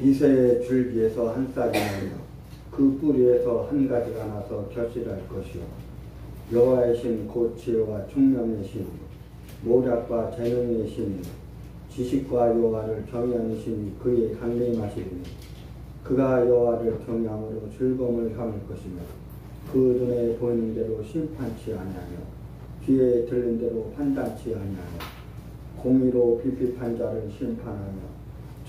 이새의 줄기에서 한 싹이 나며 그 뿌리에서 한 가지가 나서 결실할 것이요 여호와의 신 곧 지혜와 총명의 신 모략과 재능의 신 지식과 여호와를 경외하는 신이 그의 강림하시리니 그가 여호와를 경외함으로 즐거움을 삼을 것이며 그 눈에 보이는 대로 심판치 아니하며 귀에 들린 대로 판단치 아니하며 공의로 비핍한 자를 심판하며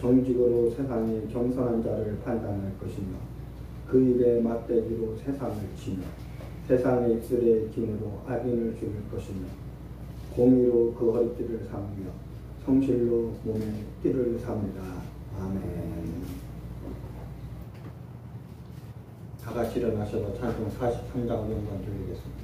정직으로 세상의 겸손한 자를 판단할 것이며 그 입에 막대기로 세상을 치며 세상의 입술에 김으로 악인을 죽일 것이며 공의로 그 허리띠를 삼으며 성실로 몸에 띠를 삼으리라. 아멘. 다 같이 일어나셔서 찬송 43장 연관 드리겠습니다.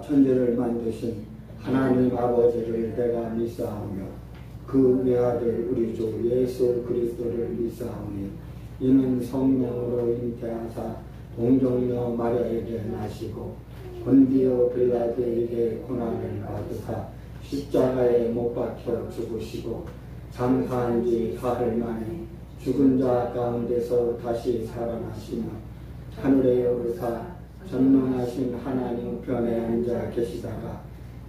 하늘과 천지를 만드신 하나님 아버지를 내가 믿사오며 그 외아들 우리 주 예수 그리스도를 믿사오니 이는 성령으로 잉태하사 동정녀 마리아에게 나시고 본디오 빌라도에게 고난을 받으사 십자가에 못 박혀 죽으시고 장사한 지 사흘 만에 죽은 자 가운데서 다시 살아나시며 하늘에 오르사 전능하신 하나님 편에 앉아 계시다가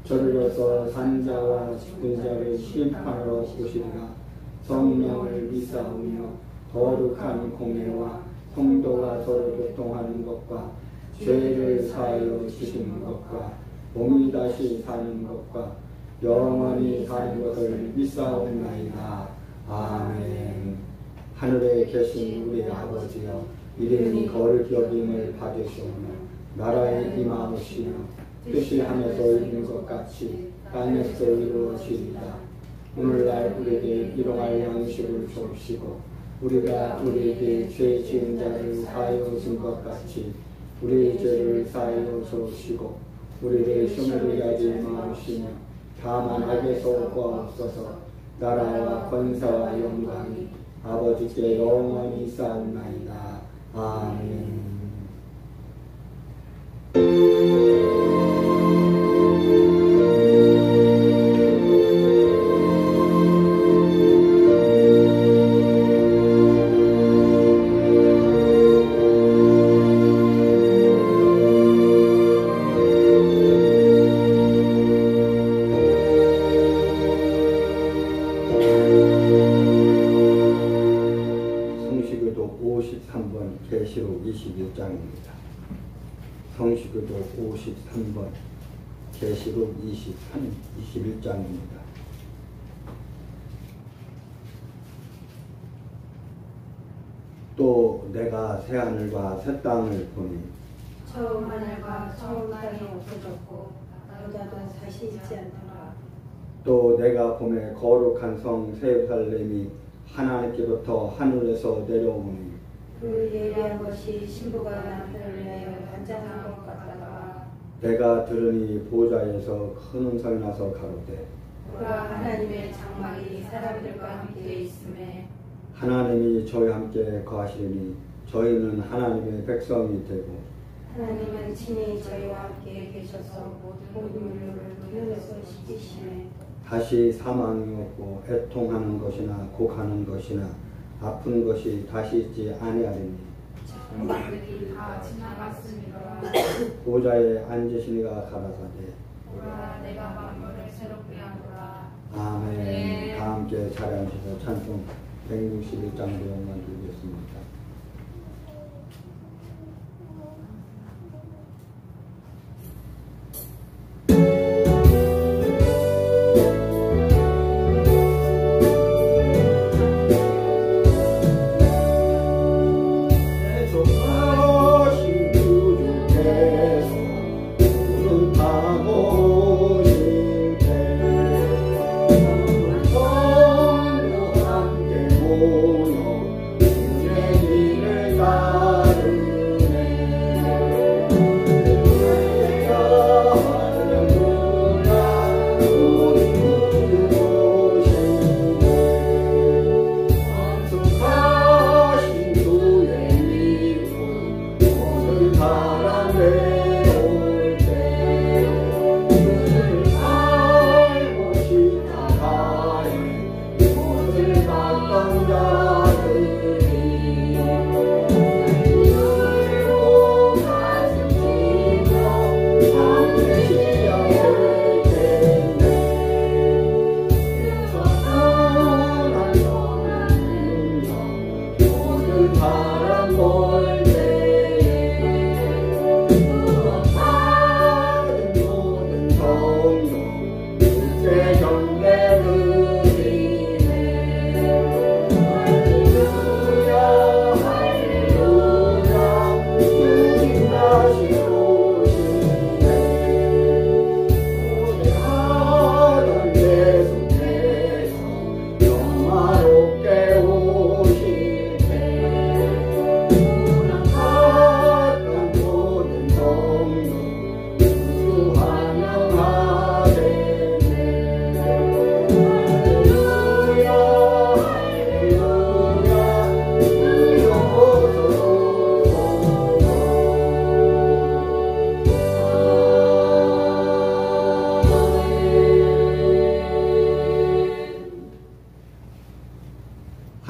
저리로서 산자와 죽은 자를 심판하러 오시리라. 성령을 믿사오며 거룩한 공예와 성도가 서로 교통하는 것과 죄를 사하여 주시는 것과 몸이 다시 사는 것과 영원히 사는 것을 믿사옵나이다. 아멘. 하늘에 계신 우리 아버지여, 이름이 거룩히 여김을 받으시오며 나라에 임하옵시며 뜻이 하늘에서 이룬 것 같이 땅에서 이루어지리다. 오늘날 우리에게 일용할 양식을 주옵시고 우리가 우리에게 죄 지은 자를 사하여 준 것 같이 우리의 죄를 사하여 주옵시고 우리를 시험에 하지 마옵시며 다만 악에서 구하옵소서. 나라와 권세와 영광이 아버지께 영원히 있사옵나이다. 아멘. 성시교도 53번 계시록 21장입니다. 성시교도 53번 계시록 21장입니다. 또 내가 새하늘과 새 땅을 보니 처음 하늘과 처음 땅이 없어졌고 여자도 다시 있지 않더라. 또 내가 보매 거룩한 성 예루살렘이 하나님께로부터 하늘에서 내려오니 그 예리한 것이 신부가 남편을 위하여 단장한 것 같다가 내가 들으니 보좌에서 큰 음성이 나서 가로되 보라, 하나님의 장막이 사람들과 함께 있음에 하나님이 저희와 함께 거하시니 저희는 하나님의 백성이 되고 하나님은 친히 저희와 함께 계셔서 모든 물을 눈에서 씻기시네. 다시 사망이 없고 애통하는 것이나 곡하는 것이나 아픈 것이 다시 있지 아니하리니 장막들이 다 지나갔으니라. 보좌에 앉으시니가 가라사대 보라, 내가 만물을 새롭게 하노라. 아멘. 다 함께 찬양하시고 찬송 161장 내용만 드리겠습니다. 함께 모여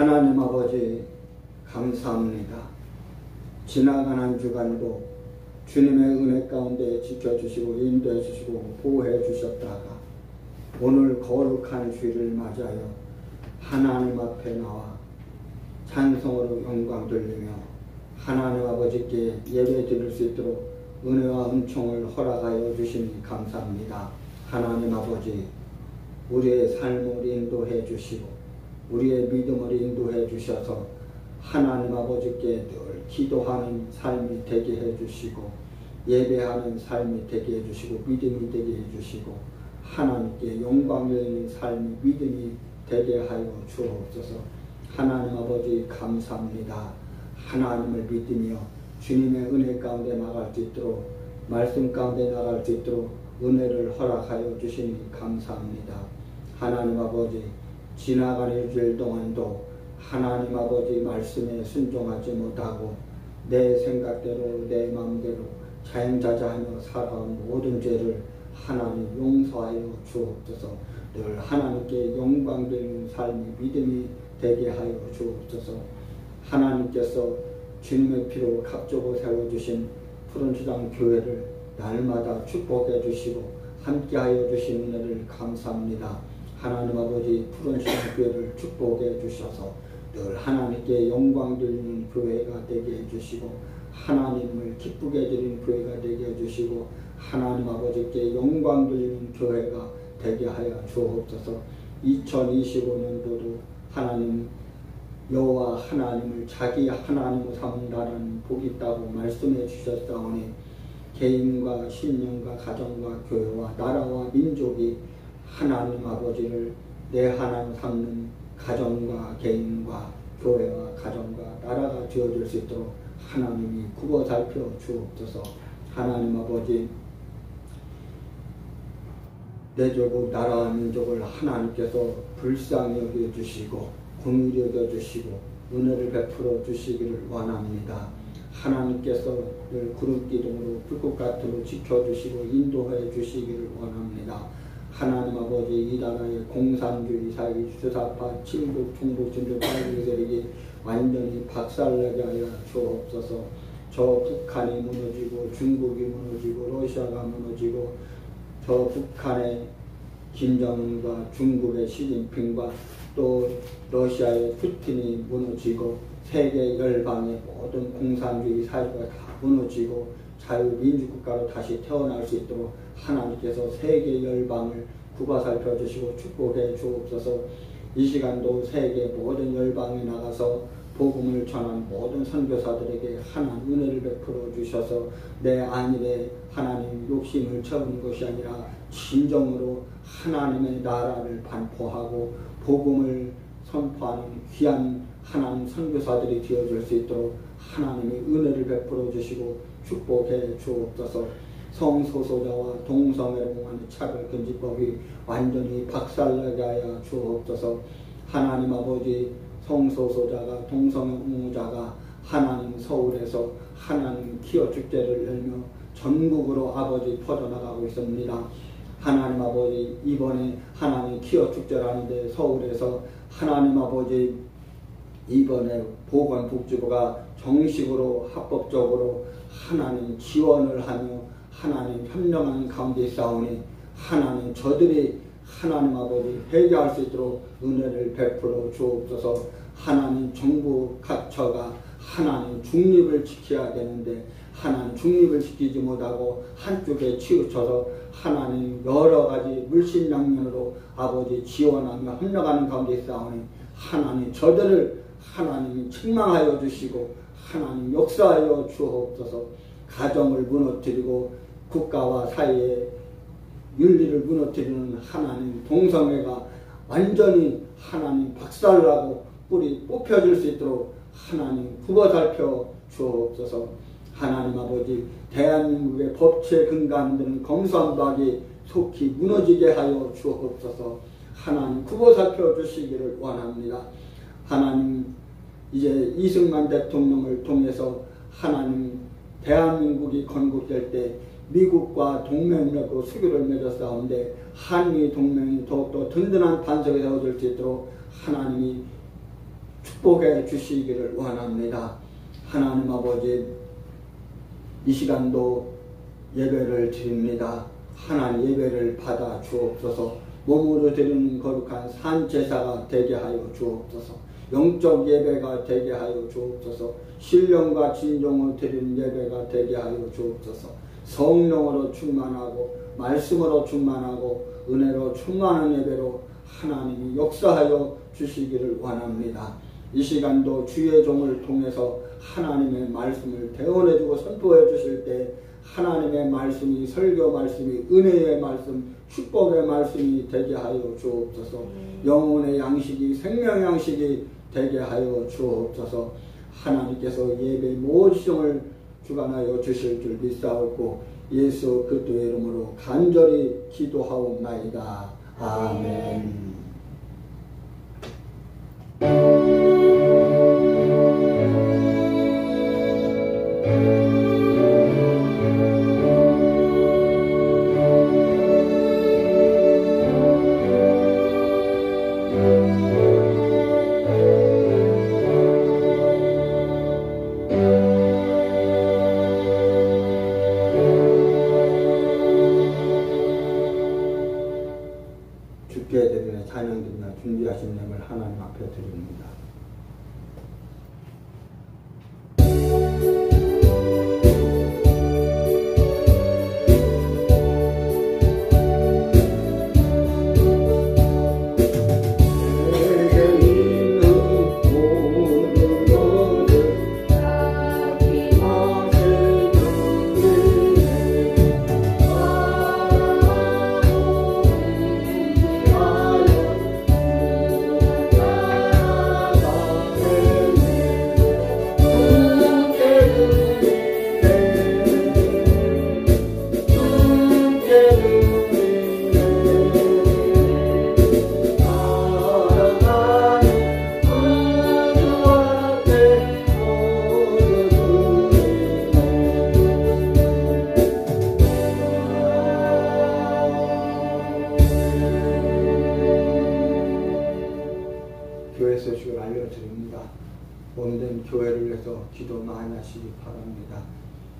하나님 아버지 감사합니다. 지나간 한 주간도 주님의 은혜 가운데 지켜주시고 인도해 주시고 보호해 주셨다가 오늘 거룩한 주일을 맞아요. 하나님 앞에 나와 찬송으로 영광 돌리며 하나님 아버지께 예배 드릴 수 있도록 은혜와 은총을 허락하여 주시니 감사합니다. 하나님 아버지 우리의 삶을 인도해 주시고 우리의 믿음을 인도해 주셔서 하나님 아버지께 늘 기도하는 삶이 되게 해 주시고 예배하는 삶이 되게 해 주시고 믿음이 되게 해 주시고 하나님께 영광 돌리는 삶이 믿음이 되게 하여 주옵소서. 하나님 아버지 감사합니다. 하나님을 믿으며 주님의 은혜 가운데 나갈 수 있도록 말씀 가운데 나갈 수 있도록 은혜를 허락하여 주시니 감사합니다. 하나님 아버지 지나간 일주일 동안도 하나님 아버지 말씀에 순종하지 못하고 내 생각대로 내 마음대로 자행자자하며 살아온 모든 죄를 하나님 용서하여 주옵소서. 늘 하나님께 영광되는 삶이 믿음이 되게 하여 주옵소서. 하나님께서 주님의 피로 값주고 세워주신 푸른주당 교회를 날마다 축복해 주시고 함께하여 주신 은혜를 감사합니다. 하나님 아버지 푸른주당 교회를 축복해 주셔서 늘 하나님께 영광 돌리는 교회가 되게 해주시고 하나님을 기쁘게 드리는 교회가 되게 해주시고 하나님 아버지께 영광 돌리는 교회가 되게 하여 주옵소서. 2025년도도 하나님 여호와 하나님을 자기 하나님으로 삼는다는 복이 있다고 말씀해 주셨사오니 개인과 신령과 가정과 교회와 나라와 민족이 하나님 아버지를 내 하나님 삼는 가정과 개인과 교회와 가정과 나라가 되어질 수 있도록 하나님이 굽어 살펴 주옵소서. 하나님 아버지 내 조국 나라와 민족을 하나님께서 불쌍히 여겨주시고 긍휼히 여겨주시고 은혜를 베풀어 주시기를 원합니다. 하나님께서 늘 구름기둥으로 불꽃 같으로 지켜주시고 인도해 주시기를 원합니다. 하나님 아버지 이 나라의 공산주의 사회 주사파 친북 중북 진주 빨갱이 세력이 완전히 박살나게 하여 주옵소서. 저 북한이 무너지고 중국이 무너지고 러시아가 무너지고 저 북한의 김정은과 중국의 시진핑과 또 러시아의 푸틴이 무너지고 세계 열방의 모든 공산주의 사회가 다 무너지고 자유민주국가로 다시 태어날 수 있도록 하나님께서 세계 열방을 굽어 살펴주시고 축복해 주옵소서. 이 시간도 세계 모든 열방에 나가서 복음을 전한 모든 선교사들에게 하나님 은혜를 베풀어 주셔서 내 안일에 하나님 욕심을 채우는 것이 아니라 진정으로 하나님의 나라를 반포하고 복음을 선포하는 귀한 하나님 선교사들이 되어줄 수 있도록 하나님의 은혜를 베풀어 주시고 축복해 주옵소서. 성소소자와 동성애로만 차별금지법이 완전히 박살나게 하여 주옵소서. 하나님 아버지 성소소자가 동성애자가 하나님 서울에서 하나님 기어 축제를 열며 전국으로 아버지 퍼져나가고 있습니다. 하나님 아버지 이번에 하나님 기어 축제를 하는데 서울에서 하나님 아버지 이번에 보건복지부가 정식으로 합법적으로 하나님 지원을 하며 하나님 협력하는 가운데 있사오니 하나님 저들이 하나님 아버지 회개할 수 있도록 은혜를 베풀어 주옵소서. 하나님 정부 각처가 하나님 중립을 지켜야 되는데 하나님 중립을 지키지 못하고 한쪽에 치우쳐서 하나님 여러가지 물신양면으로 아버지 지원하며 협력하는 가운데 있사오니 하나님 저들을 하나님 책망하여 주시고 하나님 역사하여 주옵소서. 가정을 무너뜨리고 국가와 사회의 윤리를 무너뜨리는 하나님 동성애가 완전히 하나님 박살나고 뿌리 뽑혀질 수 있도록 하나님 굽어살펴 주옵소서. 하나님 아버지 대한민국의 법치에 근간되는 검수완박이 속히 무너지게 하여 주옵소서. 하나님 굽어살펴 주시기를 원합니다. 하나님 이제 이승만 대통령을 통해서 하나님 대한민국이 건국될 때 미국과 동맹력으로 수교를 맺었사온데 한미 동맹이 더욱더 든든한 반석이 되어줄 수 있도록 하나님이 축복해 주시기를 원합니다. 하나님 아버지, 이 시간도 예배를 드립니다. 하나님 예배를 받아 주옵소서. 몸으로 드리는 거룩한 산제사가 되게 하여 주옵소서. 영적 예배가 되게 하여 주옵소서. 신령과 진정을 드리는 예배가 되게 하여 주옵소서. 성령으로 충만하고 말씀으로 충만하고 은혜로 충만한 예배로 하나님이 역사하여 주시기를 원합니다. 이 시간도 주의 종을 통해서 하나님의 말씀을 대언해주고 선포해 주실 때 하나님의 말씀이, 설교 말씀이, 은혜의 말씀, 축복의 말씀이 되게 하여 주옵소서. 영혼의 양식이, 생명 양식이 되게 하여 주옵소서. 하나님께서 예배의 모든 주관하여 주실 줄 믿사옵고 예수 그리스도의 이름으로 간절히 기도하옵나이다. 아멘. 주께 드리는 찬양드리며 준비하신 예물 하나님 앞에 드립니다. 교회 소식을 알려드립니다. 몸된 교회를 위해서 기도 많이 하시기 바랍니다.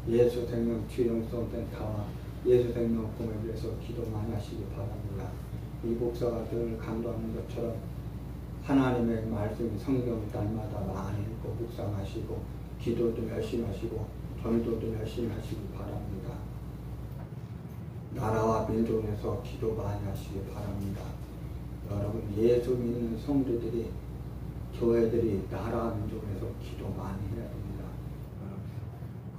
예수 생명 치료센터와 예수 생명 공을 위해서 기도 많이 하시기 바랍니다. 이 목사가 늘 강조하는 것처럼 하나님의 말씀이 성경 날마다 많이 읽고 묵상하시고 기도도 열심히 하시고 전도도 열심히 하시기 바랍니다. 나라와 민족을 위해서 기도 많이 하시기 바랍니다. 여러분, 예수 믿는 성도들이, 교회들이 나라와 민족을 위해서 기도 많이 해야 됩니다.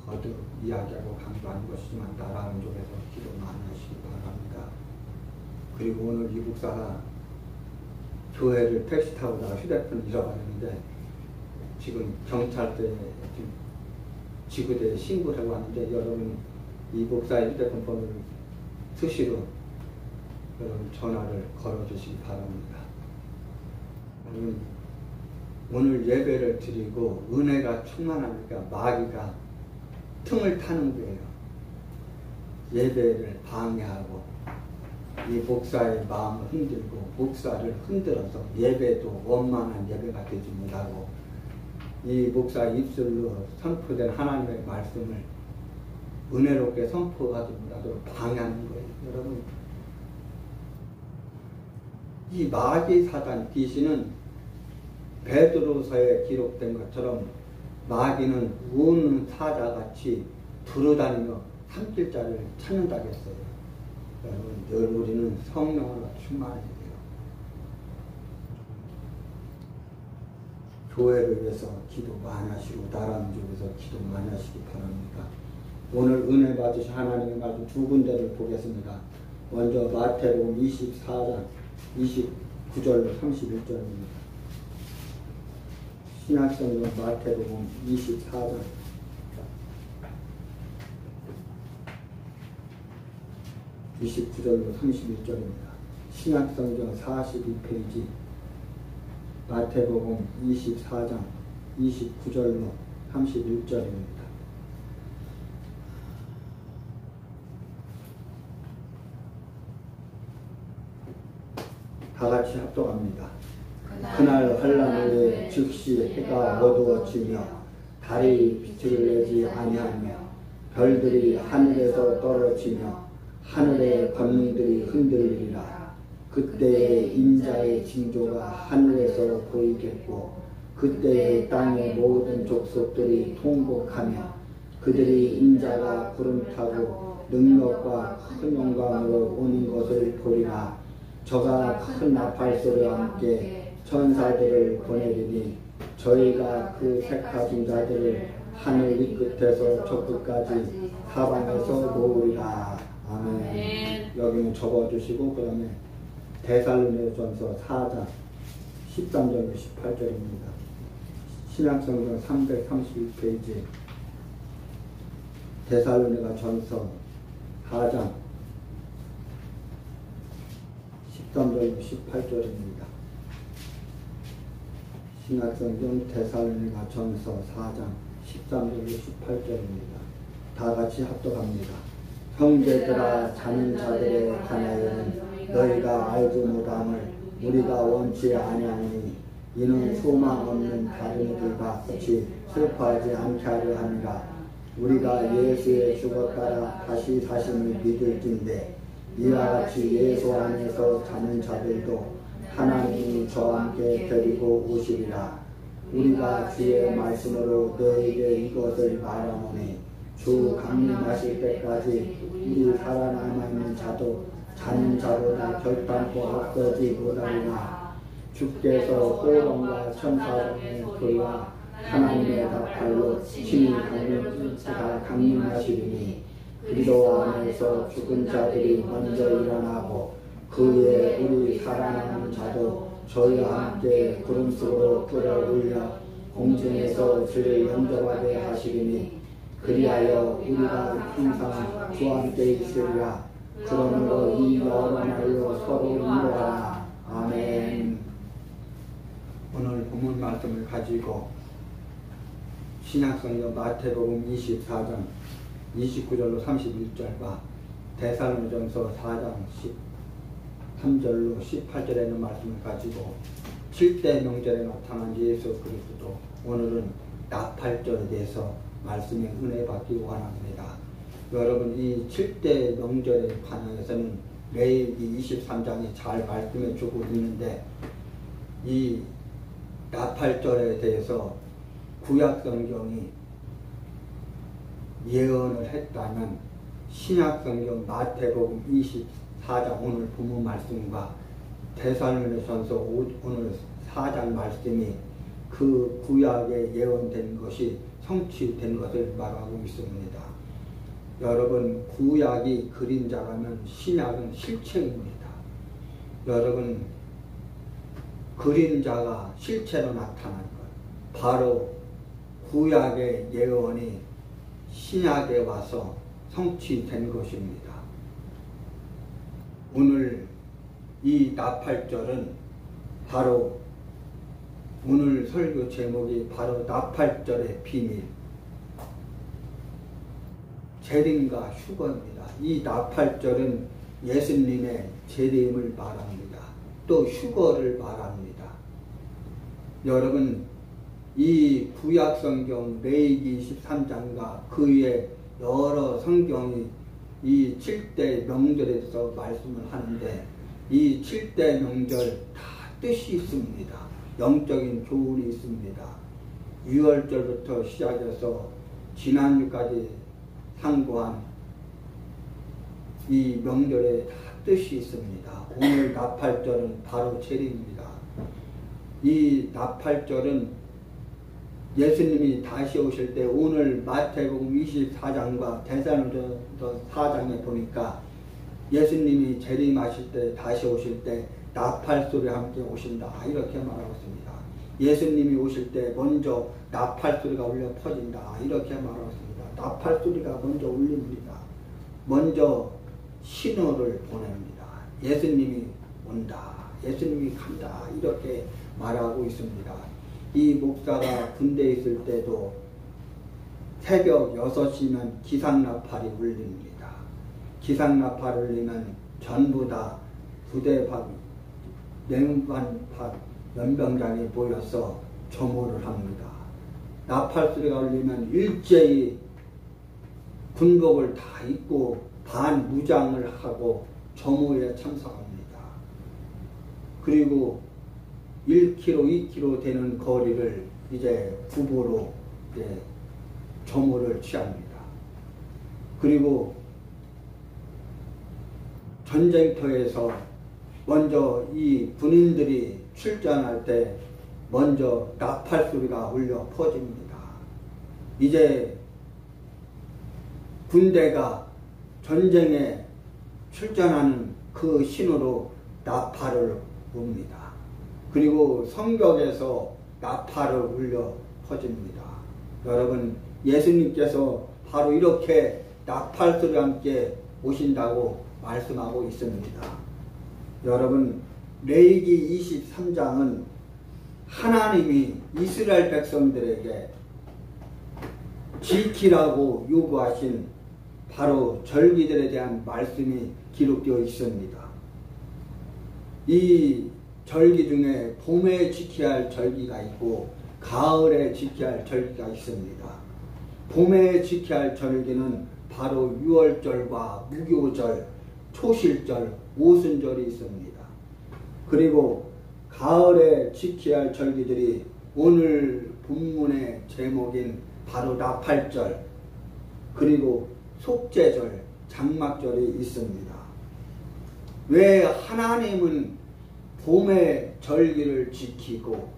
거듭 이야기하고 강조하는 것이지만 나라와 민족을 위해서 기도 많이 하시기 바랍니다. 그리고 오늘 이 목사가 교회를 택시 타고 다가 휴대폰을 잃어버렸는데 지금 경찰서에 지구대에 신고를 하고 왔는데 여러분, 이 목사의 휴대폰 번호를 수시로 여러분 전화를 걸어주시기 바랍니다. 여러분, 오늘 예배를 드리고 은혜가 충만하니까 마귀가 틈을 타는 거예요. 예배를 방해하고 이 목사의 마음을 흔들고 목사를 흔들어서 예배도 원만한 예배가 되지 못하고 이 목사의 입술로 선포된 하나님의 말씀을 은혜롭게 선포하지 못하도록 방해하는 거예요. 여러분, 이 마귀 사단 귀신은 베드로서에 기록된 것처럼 마귀는 우는 사자같이 두루다니며 삼킬자를 찾는다고 했어요. 여러분, 늘 우리는 성령으로 충만해야 돼요. 교회를 위해서 기도 많이 하시고 나라 민족에서 기도 많이 하시기 바랍니다. 오늘 은혜 받으신 하나님의 말씀 두 군데를 보겠습니다. 먼저 마태복음 24장 29절로 31절입니다. 신약성경 마태복음 24장 29절로 31절입니다. 신약성경 42페이지 마태복음 24장 29절로 31절입니다. 다 같이 합독합니다. 그날 환란 후에 즉시 해가 어두워지며 달이 빛을 내지 아니하며 별들이 하늘에서 떨어지며 하늘의 권능들이 흔들리리라. 그때에 인자의 징조가 하늘에서 보이겠고 그때에 땅의 모든 족속들이 통곡하며 그들이 인자가 구름 타고 능력과 큰 영광으로 오는 것을 보리라. 저가 큰 나팔 소리와 함께 천사들을 보내리니 저희가 그 택하신 자들을 하늘 이 끝에서 저 끝까지 사방에서 모으리라. 아멘. 여기는 접어주시고 그 다음에 데살로니가전서 4장 13절로 18절입니다. 신약성경 331페이지 데살로니가전서 4장 13절로 18절입니다. 신약성경 데살로니가전서 4장 13절로 18절입니다. 다 같이 합독합니다. 형제들아, 자는 자들에 관하여는 너희가 알지 못함을 우리가 원치 아니하니 이는 소망 없는 다른 이들과 같이 슬퍼하지 않게 하려 함이라. 우리가 예수의 죽었다가 다시 사심을 믿을진대 이와 같이 예수 안에서 자는 자들도 하나님이 저와 함께 데리고 오시리라. 우리가 주의 말씀으로 너희에게 이것을 말하노니 주 강림하실 때까지 우리 살아남아있는 자도 자는 자보다 결단코 앞서지 못하리라. 주께서 호령과 천사의 소리와 하나님의 나팔로 친히 강림하시리니 그리스도 안에서 죽은 자들이 먼저 일어나고 그에 우리 살아남은 자도 저희와 함께 구름 속으로 끌어올려 공중에서 주를 영접하게 하시리니 그리하여 우리가 항상 주와 함께 있으리라. 그러므로 이 여러 날로 서로 위로하라. 아멘. 오늘 본문 말씀을 가지고 신약성경 마태복음 24장 29절로 31절과 데살로니가전서 4장 13절로 18절에 있는 말씀을 가지고 7대 명절에 나타난 예수 그리스도, 오늘은 나팔절에 대해서 말씀의 은혜 받기 원합니다. 여러분, 이 7대 명절에 관해서는 레위기 23장이 잘 말씀해 주고 있는데 이 나팔절에 대해서 구약성경이 예언을 했다면 신약성경 마태복음 24장 오늘 본문 말씀과 데살로니가전서 오늘 4장 말씀이 그 구약에 예언된 것이 성취된 것을 말하고 있습니다. 여러분, 구약이 그림자라면 신약은 실체입니다. 여러분, 그림자가 실체로 나타난 것, 바로 구약의 예언이 신약에 와서 성취된 것입니다. 오늘 이 나팔절은 바로 오늘 설교 제목이 바로 나팔절의 비밀, 재림과 휴거입니다. 이 나팔절은 예수님의 재림을 말합니다. 또 휴거를 말합니다. 여러분, 이 구약성경 레위기 23장과 그 위에 여러 성경이 이 7대 명절에 대해서 말씀을 하는데 이 7대 명절 다 뜻이 있습니다. 영적인 교훈이 있습니다. 6월절부터 시작해서 지난주까지 상고한 이 명절에 다 뜻이 있습니다. 오늘 나팔절은 바로 재림입니다. 이 나팔절은 예수님이 다시 오실 때 오늘 마태복음 24장과 데살로니가전서 4장에 보니까 예수님이 재림하실 때 다시 오실 때 나팔소리와 함께 오신다 이렇게 말하고 있습니다. 예수님이 오실 때 먼저 나팔소리가 울려 퍼진다 이렇게 말하고 있습니다. 나팔소리가 먼저 울립니다. 먼저 신호를 보냅니다. 예수님이 온다, 예수님이 간다 이렇게 말하고 있습니다. 이 목사가 군대에 있을 때도 새벽 6시면 기상나팔이 울립니다. 기상나팔을 울리면 전부 다 부대밥, 냉반밥, 연병장이 모여서 점호를 합니다. 나팔소리가 울리면 일제히 군복을 다 입고 반무장을 하고 점호에 참석합니다. 그리고 1km, 2km 되는 거리를 이제 부보로 이제 점호를 취합니다. 그리고 전쟁터에서 먼저 이 군인들이 출전할 때 먼저 나팔 소리가 울려 퍼집니다. 이제 군대가 전쟁에 출전하는 그 신호로 나팔을 웁니다. 그리고 성벽에서 나팔을 울려 퍼집니다. 여러분, 예수님께서 바로 이렇게 나팔 소리와 함께 오신다고 말씀하고 있습니다. 여러분, 레위기 23장은 하나님이 이스라엘 백성들에게 지키라고 요구하신 바로 절기들에 대한 말씀이 기록되어 있습니다. 이 절기 중에 봄에 지켜야 할 절기가 있고 가을에 지켜야 할 절기가 있습니다. 봄에 지켜야 할 절기는 바로 유월절과 무교절, 초실절, 오순절이 있습니다. 그리고 가을에 지켜야 할 절기들이 오늘 본문의 제목인 바로 나팔절, 그리고 속죄절, 장막절이 있습니다. 왜 하나님은 봄의 절기를 지키고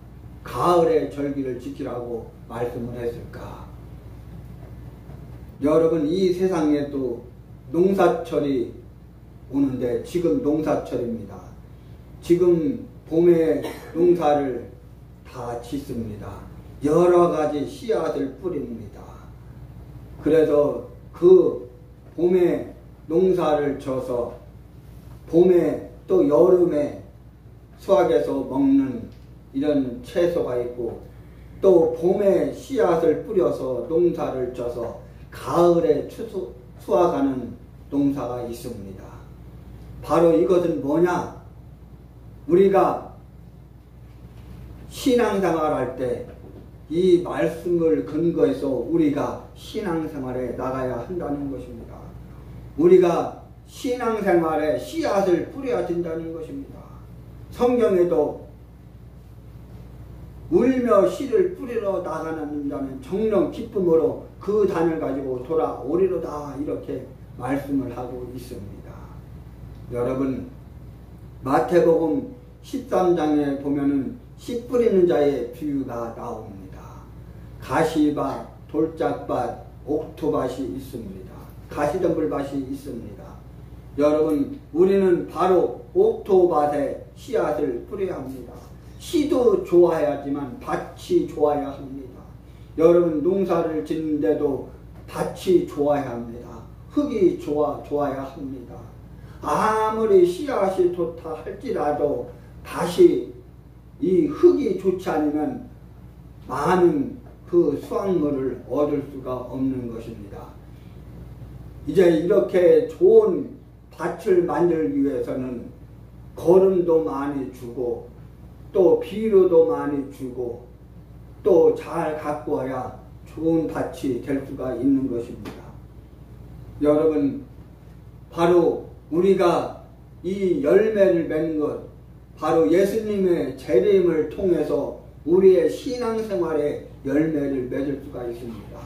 가을의 절기를 지키라고 말씀을 했을까? 여러분, 이 세상에도 농사철이 오는데 지금 농사철입니다. 지금 봄에 농사를 다 짓습니다. 여러 가지 씨앗을 뿌립니다. 그래서 그 봄에 농사를 져서 봄에 또 여름에 수확해서 먹는 이런 채소가 있고 또 봄에 씨앗을 뿌려서 농사를 져서 가을에 수확하는 농사가 있습니다. 바로 이것은 뭐냐? 우리가 신앙생활할 때 이 말씀을 근거해서 우리가 신앙생활에 나가야 한다는 것입니다. 우리가 신앙생활에 씨앗을 뿌려야 된다는 것입니다. 성경에도 울며 씨를 뿌리러 나가는 자는 정령 기쁨으로 그 단을 가지고 돌아오리로다, 이렇게 말씀을 하고 있습니다. 여러분, 마태복음 13장에 보면은 씨 뿌리는 자의 비유가 나옵니다. 가시밭, 돌짝밭, 옥토밭이 있습니다. 가시덤불밭이 있습니다. 여러분, 우리는 바로 옥토밭에 씨앗을 뿌려야 합니다. 씨도 좋아야지만 밭이 좋아야 합니다. 여러분, 농사를 짓는데도 밭이 좋아야 합니다. 흙이 좋아야 합니다. 아무리 씨앗이 좋다 할지라도 다시 이 흙이 좋지 않으면 많은 그 수확물을 얻을 수가 없는 것입니다. 이제 이렇게 좋은 밭을 만들기 위해서는 거름도 많이 주고 또 비료도 많이 주고 또 잘 가꾸어야 좋은 밭이 될 수가 있는 것입니다. 여러분, 바로 우리가 이 열매를 맺는 것, 바로 예수님의 재림을 통해서 우리의 신앙생활에 열매를 맺을 수가 있습니다.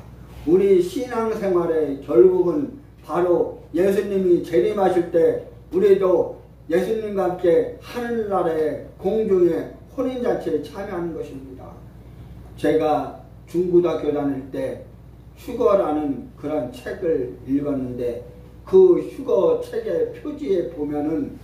우리 신앙생활의 결국은 바로 예수님이 재림하실 때 우리도 예수님과 함께 하늘나라의 공중의 혼인잔치에 참여하는 것입니다. 제가 중고등학교 다닐 때 휴거라는 그런 책을 읽었는데 그 휴거 책의 표지에 보면은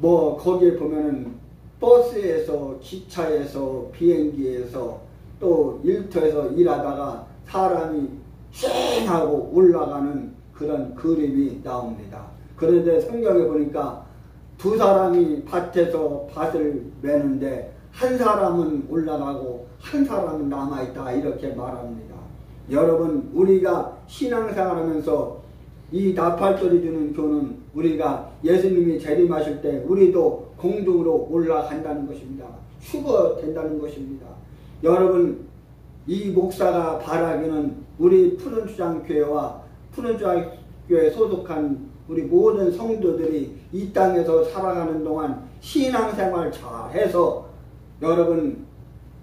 거기에 보면은 버스에서, 기차에서, 비행기에서 또 일터에서 일하다가 사람이 쌩 하고 올라가는 그런 그림이 나옵니다. 그런데 성경에 보니까 두 사람이 밭에서 밭을 매는데 한 사람은 올라가고 한 사람은 남아있다, 이렇게 말합니다. 여러분, 우리가 신앙생활하면서 이 나팔소리 주는 교는 우리가 예수님이 재림하실 때 우리도 공중으로 올라간다는 것입니다. 휴거된다는 것입니다. 여러분, 이 목사가 바라기는 우리 푸른주장교회와 푸른주장교회에 소속한 우리 모든 성도들이 이 땅에서 살아가는 동안 신앙생활 잘해서 여러분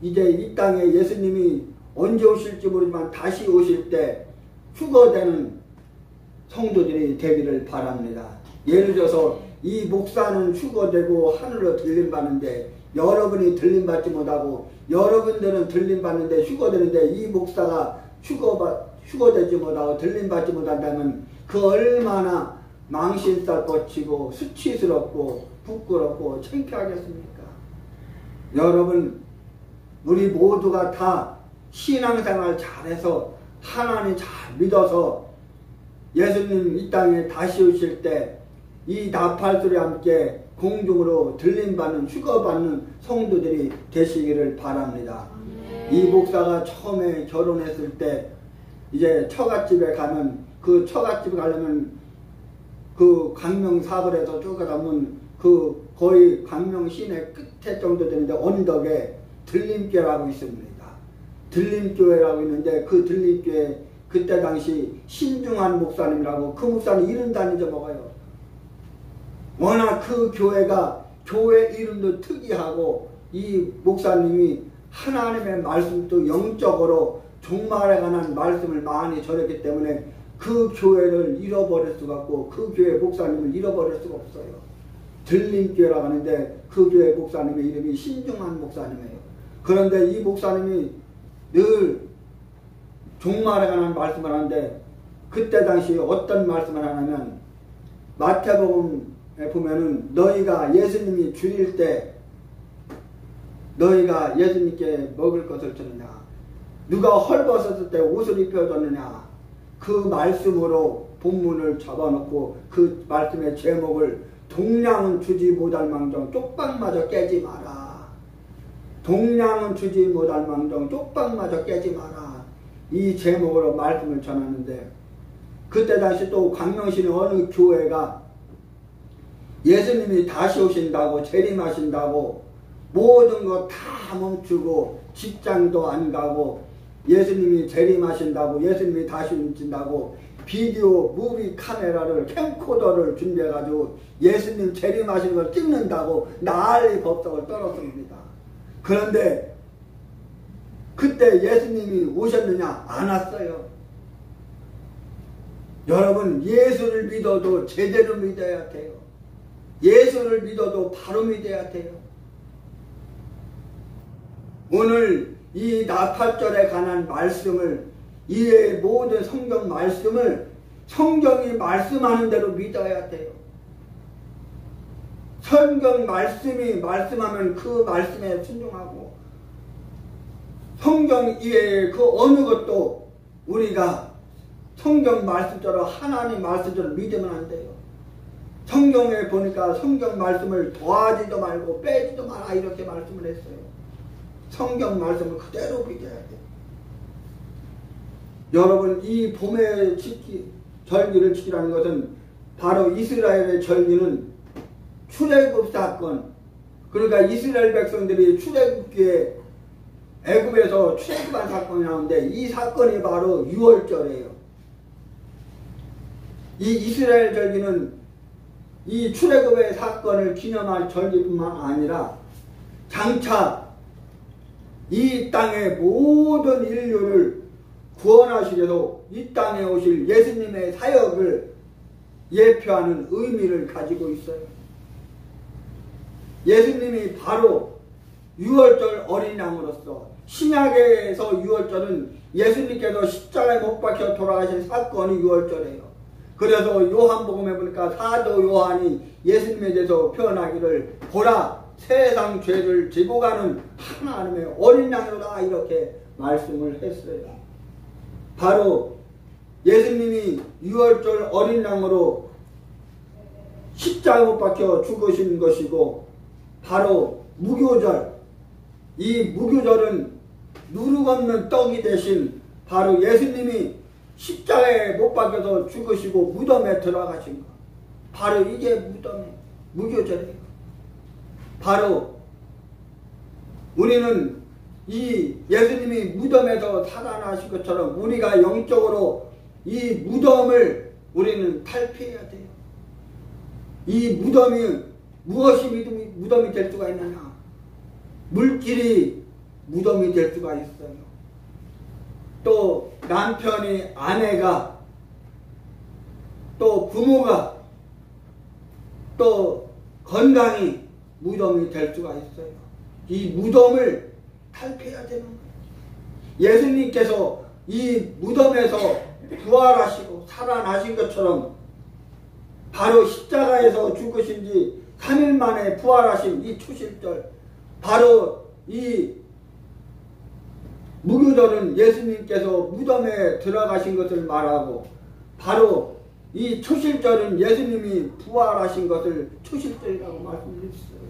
이제 이 땅에 예수님이 언제 오실지 모르지만 다시 오실 때 휴거되는 성도들이 되기를 바랍니다. 예를 들어서 이 목사는 휴거되고 하늘로 들림받는데 여러분이 들림받지 못하고 여러분들은 들림받는데 휴거되는데 이 목사가 휴거되지 못하고 들림받지 못한다면 그 얼마나 망신살 뻗치고 수치스럽고 부끄럽고 창피하겠습니까? 여러분, 우리 모두가 다 신앙생활 잘해서 하나님 잘 믿어서 예수님 이 땅에 다시 오실 때 이 나팔소리와 함께 공중으로 들림받는 휴거받는 성도들이 되시기를 바랍니다. 이 목사가 처음에 결혼했을 때 이제 처갓집에 가면 그 처갓집에 가려면 그 광명사거리에서 쭉 가면 그 거의 광명 시내 끝에 정도 되는데 언덕에 들림교회라고 있습니다. 들림교회라고 있는데 그 들림교회 그때 당시 신중한 목사님이라고 그 목사님 이름 다 잊어먹어요. 워낙 그 교회가 교회 이름도 특이하고 이 목사님이 하나님의 말씀도 영적으로 종말에 관한 말씀을 많이 전했기 때문에 그 교회를 잃어버릴 수가 없고 그 교회 목사님을 잃어버릴 수가 없어요. 들림교회라고 하는데 그 교회 목사님의 이름이 신중한 목사님이에요. 그런데 이 목사님이 늘 종말에 관한 말씀을 하는데 그때 당시 어떤 말씀을 하냐면 마태복음에 보면은 너희가 예수님이 줄일 때 너희가 예수님께 먹을 것을 주느냐 누가 헐벗었을 때 옷을 입혀줬느냐 그 말씀으로 본문을 잡아놓고 그 말씀의 제목을 동량은 주지 못할 망정 쪽방마저 깨지 마라. 동량은 주지 못할 망정 쪽방마저 깨지 마라. 이 제목으로 말씀을 전하는데 그때 당시 또 광명시는 어느 교회가 예수님이 다시 오신다고 재림하신다고 모든 거 다 멈추고 직장도 안 가고 예수님이 재림하신다고 예수님이 다시 오신다고 비디오 무비 카메라를 캠코더를 준비해가지고 예수님 재림하시는 걸 찍는다고 난리 법석을 떨었습니다. 그런데 그때 예수님이 오셨느냐? 안 왔어요. 여러분 예수를 믿어도 제대로 믿어야 돼요. 예수를 믿어도 바로 믿어야 돼요. 오늘 이 나팔절에 관한 말씀을 이 모든 성경 말씀을 성경이 말씀하는 대로 믿어야 돼요. 성경 말씀이 말씀하면 그 말씀에 순종하고 성경 이외에 그 어느 것도 우리가 성경 말씀대로 하나님 말씀대로 믿으면 안 돼요. 성경에 보니까 성경 말씀을 더하지도 말고 빼지도 마라 이렇게 말씀을 했어요. 성경 말씀을 그대로 믿어야 돼요. 여러분 이 봄의 절기를 지키라는 것은 바로 이스라엘의 절기는 출애굽 사건 그러니까 이스라엘 백성들이 출애굽기에 애굽에서 출애굽한 사건이 나오는데 이 사건이 바로 6월절이에요. 이 이스라엘 절기는 이 출애굽의 사건을 기념할 절기뿐만 아니라 장차 이 땅의 모든 인류를 구원하시기 위해서 이 땅에 오실 예수님의 사역을 예표하는 의미를 가지고 있어요. 예수님이 바로 6월절 어린 양으로서 신약에서 6월절은 예수님께서 십자가에 못 박혀 돌아가신 사건이 6월절이에요. 그래서 요한복음에 보니까 사도 요한이 예수님에 대해서 표현하기를 보라 세상 죄를 지고 가는 하나님의 어린 양이로다 이렇게 말씀을 했어요. 바로 예수님이 6월절 어린 양으로 십자가에 못 박혀 죽으신 것이고 바로 무교절 이 무교절은 누룩 없는 떡이 대신 바로 예수님이 십자가에 못 박혀서 죽으시고 무덤에 들어가신 것. 바로 이게 무교절이에요. 바로 우리는 이 예수님이 무덤에서 살아나신 것처럼 우리가 영적으로 이 무덤을 우리는 탈피해야 돼요. 이 무덤이 무엇이 무덤이 될 수가 있느냐? 물질이 무덤이 될 수가 있어요. 또 남편이, 아내가, 또 부모가, 또 건강이 무덤이 될 수가 있어요. 이 무덤을 탈피해야 되는 거예요. 예수님께서 이 무덤에서 부활하시고 살아나신 것처럼 바로 십자가에서 죽으신 지 3일 만에 부활하신 이 초실절, 바로 이 무교절은 예수님께서 무덤에 들어가신 것을 말하고, 바로 이 초실절은 예수님이 부활하신 것을 초실절이라고 말씀드렸어요.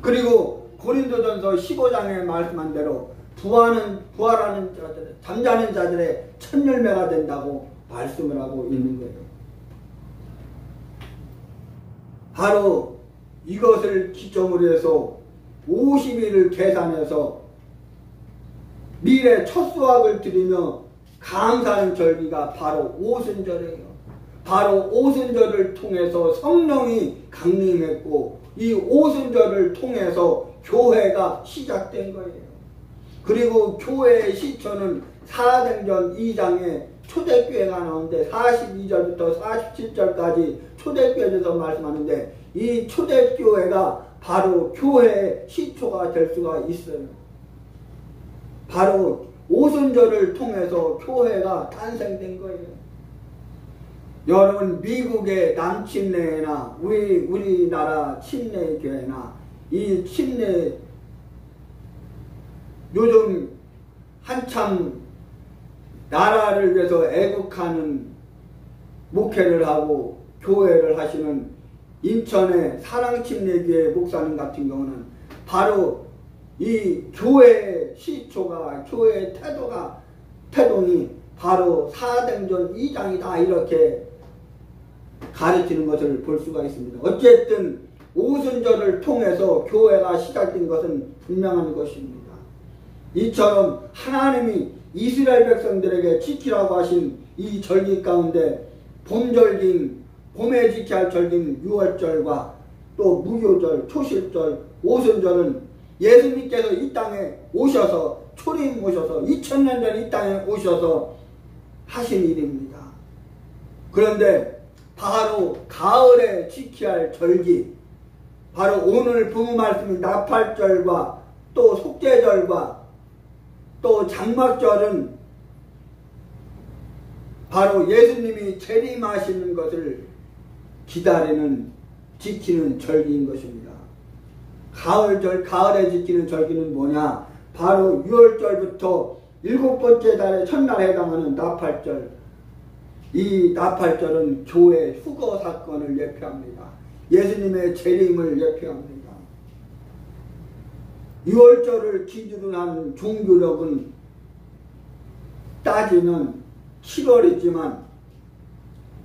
그리고 고린도전서 15장에 말씀한 대로 부활하는 자들, 잠자는 자들의 첫 열매가 된다고 말씀을 하고 있는 거예요. 바로 이것을 기점으로 해서 50일을 계산해서 미래 첫 수확을 드리며 감사하는 절기가 바로 오순절이에요. 바로 오순절을 통해서 성령이 강림했고, 이 오순절을 통해서 교회가 시작된 거예요. 그리고 교회의 시초는 사도행전 2장에 초대교회가 나오는데 42절부터 47절까지 초대교회에서 말씀하는데, 이 초대교회가 바로 교회의 시초가 될 수가 있어요. 바로 오순절을 통해서 교회가 탄생된 거예요. 여러분, 미국의 남침례나 우리나라 침례교회나 이 침례, 요즘 한참 나라를 위해서 애국하는 목회를 하고 교회를 하시는 인천의 사랑침례교회 목사님 같은 경우는 바로 이 교회의 시초가, 교회의 태동이 바로 사도행전 2장이다, 이렇게 가르치는 것을 볼 수가 있습니다. 어쨌든 오순절을 통해서 교회가 시작된 것은 분명한 것입니다. 이처럼 하나님이 이스라엘 백성들에게 지키라고 하신 이 절기 가운데 봄절기인, 봄에 지켜야 할 절기인 6월절과 또 무교절, 초실절, 오순절은 예수님께서 이 땅에 오셔서, 초림 오셔서 2000년 전 이 땅에 오셔서 하신 일입니다. 그런데 바로 가을에 지켜야 할 절기, 바로 오늘 부모 말씀인 나팔절과 또 속죄절과 또 장막절은 바로 예수님이 재림하시는 것을 기다리는, 지키는 절기인 것입니다. 가을절, 가을에 지키는 절기는 뭐냐? 바로 6월절부터 7번째 달의 첫날에 해당하는 나팔절. 이 나팔절은 교회 휴거 사건을 예표합니다. 예수님의 재림을 예표합니다. 6월절을 기준으로 한 종교력은 따지면 7월이지만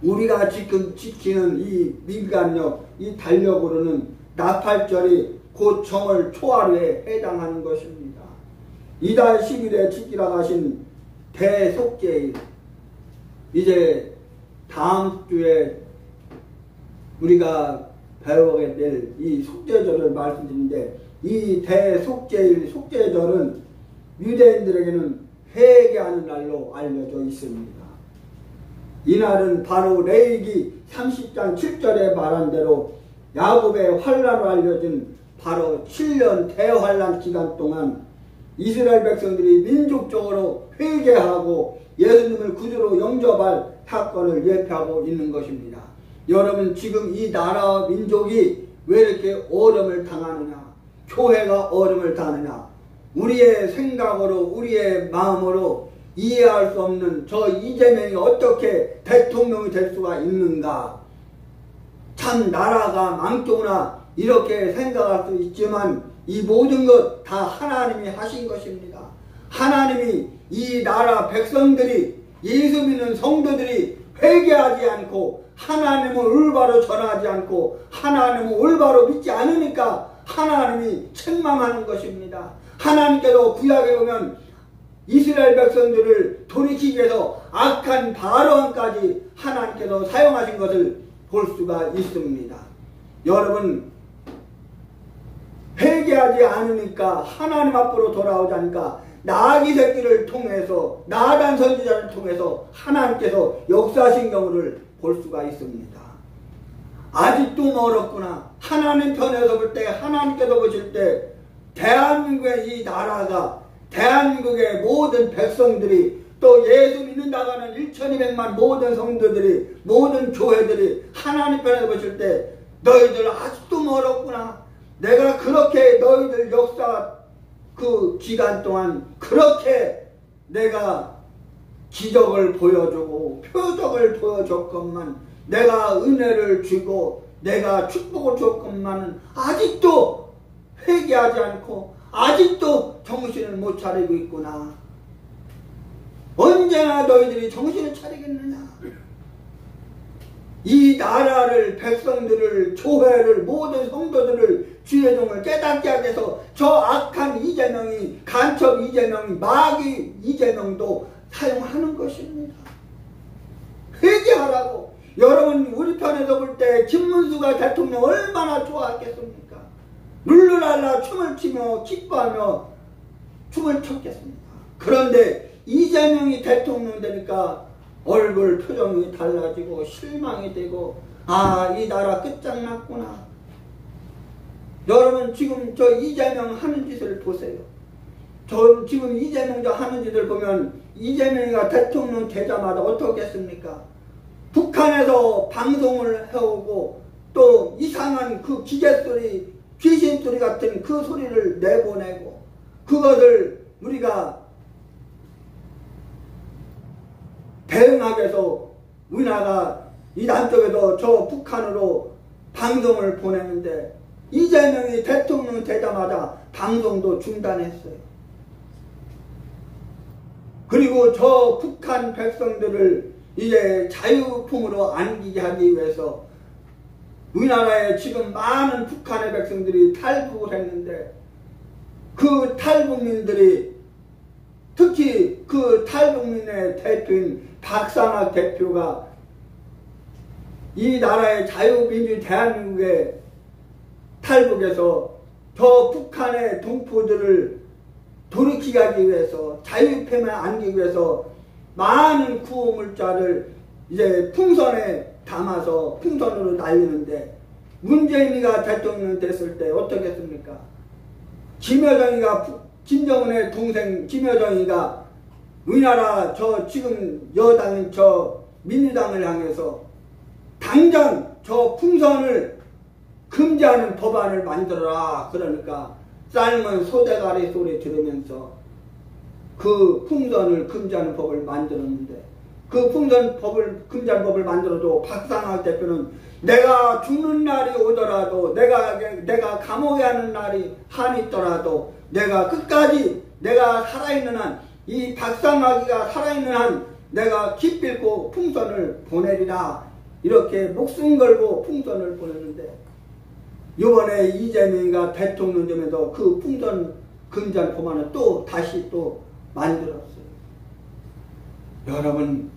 우리가 지금 지키는 이 민간력, 이 달력으로는 나팔절이 곧 정월 초하루에 해당하는 것입니다. 이달 10일에 지키라고 하신 대속죄일, 이제 다음 주에 우리가 배우게 될 이 속죄절을 말씀드리는데, 이 대속죄일, 속죄절은 유대인들에게는 회개하는 날로 알려져 있습니다. 이날은 바로 레위기 30장 7절에 말한 대로 야곱의 환란으로 알려진 바로 7년 대환란 기간 동안 이스라엘 백성들이 민족적으로 회개하고 예수님을 구주로 영접할 사건을 예표하고 있는 것입니다. 여러분, 지금 이 나라와 민족이 왜 이렇게 어려움을 당하느냐? 교회가 어려움을 당하느냐? 우리의 생각으로, 우리의 마음으로 이해할 수 없는 저 이재명이 어떻게 대통령이 될 수가 있는가? 참 나라가 망조구나, 이렇게 생각할 수 있지만 이 모든 것 다 하나님이 하신 것입니다. 하나님이 이 나라 백성들이 예수 믿는 성도들이 회개하지 않고 하나님을 올바로 전하지 않고 하나님을 올바로 믿지 않으니까 하나님이 책망하는 것입니다. 하나님께서 구약에 보면 이스라엘 백성들을 돌이키기 위해서 악한 바로왕까지 하나님께서 사용하신 것을 볼 수가 있습니다. 여러분, 회개하지 않으니까 하나님 앞으로 돌아오지 않으니까 나귀 새끼를 통해서 나단 선지자를 통해서 하나님께서 역사하신 경우를 볼 수가 있습니다. 아직도 멀었구나. 하나님 편에서 볼 때 하나님께서 보실 때 대한민국의 이 나라가 대한민국의 모든 백성들이 또 예수 믿는다고 하는 1200만 모든 성도들이 모든 교회들이 하나님 편에서 보실 때 너희들 아직도 멀었구나. 내가 그렇게 너희들 역사 그 기간 동안 그렇게 내가 기적을 보여주고 표적을 보여줬건만 내가 은혜를 주고 내가 축복을 줬건만 아직도 회개하지 않고 아직도 정신을 못 차리고 있구나. 언제나 너희들이 정신을 차리겠느냐. 이 나라를 백성들을 교회를 모든 성도들을 주의 종을 깨닫게 하기 위해서 저 악한 이재명이 간첩 이재명이 마귀 이재명도 사용하는 것입니다. 회개하라고. 여러분 우리 편에서 볼 때 김문수가 대통령 얼마나 좋아했겠습니까? 룰루랄라 춤을 추며 기뻐하며 춤을 췄겠습니까? 그런데 이재명이 대통령 되니까 얼굴 표정이 달라지고 실망이 되고 아, 이 나라 끝장났구나. 여러분 지금 저 이재명 하는 짓을 보세요. 저 지금 이재명 저 하는 짓을 보면 이재명이가 대통령 되자마자 어떻게 했습니까? 북한에서 방송을 해오고 또 이상한 그 기계소리 귀신소리 같은 그 소리를 내보내고 그것을 우리가 대응하기 위해서 우리나라가 이 남쪽에서 저 북한으로 방송을 보내는데 이재명이 대통령 되자마자 방송도 중단했어요. 그리고 저 북한 백성들을 이제 자유품으로 안기게 하기 위해서 우리나라에 지금 많은 북한의 백성들이 탈북을 했는데 그 탈북민들이 특히 그 탈북민의 대표인 박상학 대표가 이 나라의 자유민주 대한민국의 탈북에서 저 북한의 동포들을 돌이키게 하기 위해서 자유패만 안기기 위해서 많은 구호물자를 이제 풍선에 담아서 풍선으로 날리는데 문재인이가 대통령 됐을 때 어떻게 했습니까? 김정은의 동생 김여정이가 우리나라 저 지금 여당인 저 민주당을 향해서 당장 저 풍선을 금지하는 법안을 만들어라. 그러니까 삶은 소대가리 소리 들으면서 그 풍선을 금지하는 법을 만들었는데 그 풍선 법을 금지하는 법을 만들어도 박상학 대표는 내가 죽는 날이 오더라도 내가 감옥에 가는 날이 한이 있더라도 내가 끝까지 내가 살아있는 한 이 박상학이가 살아있는 한 내가 기필코 풍선을 보내리라. 이렇게 목숨 걸고 풍선을 보냈는데 이번에 이재명이가 대통령 되면서 그 풍선 금지한 법안을 또 다시 또 만들었어요. 여러분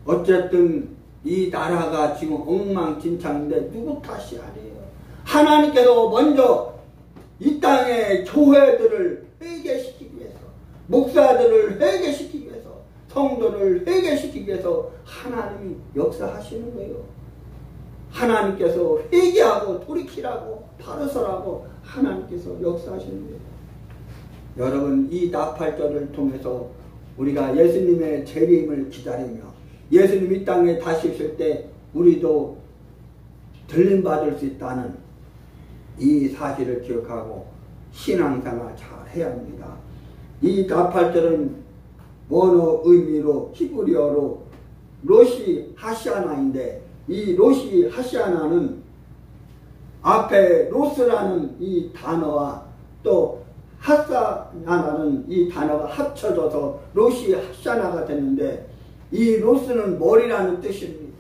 어쨌든 이 나라가 지금 엉망진창인데 누구 탓이 아니에요. 하나님께서 먼저 이 땅의 교회들을 회개시키기 위해서 목사들을 회개시키기 위해서 성도를 회개시키기 위해서 하나님이 역사하시는 거예요. 하나님께서 회개하고 돌이키라고 바로 서라고 하나님께서 역사하시는 거예요. 여러분 이 나팔절을 통해서 우리가 예수님의 재림을 기다리며 예수님 이 땅에 다시 오실 때 우리도 들림받을 수 있다는 이 사실을 기억하고 신앙생활 잘 해야 합니다. 이 나팔절은 원어 의미로 히브리어로 로시 하시아나인데 이 로시 하시아나는 앞에 로스라는 이 단어와 또 하사나라는 이 단어가 합쳐져서 로시 하시아나가 됐는데 이 로스는 머리라는 뜻입니다.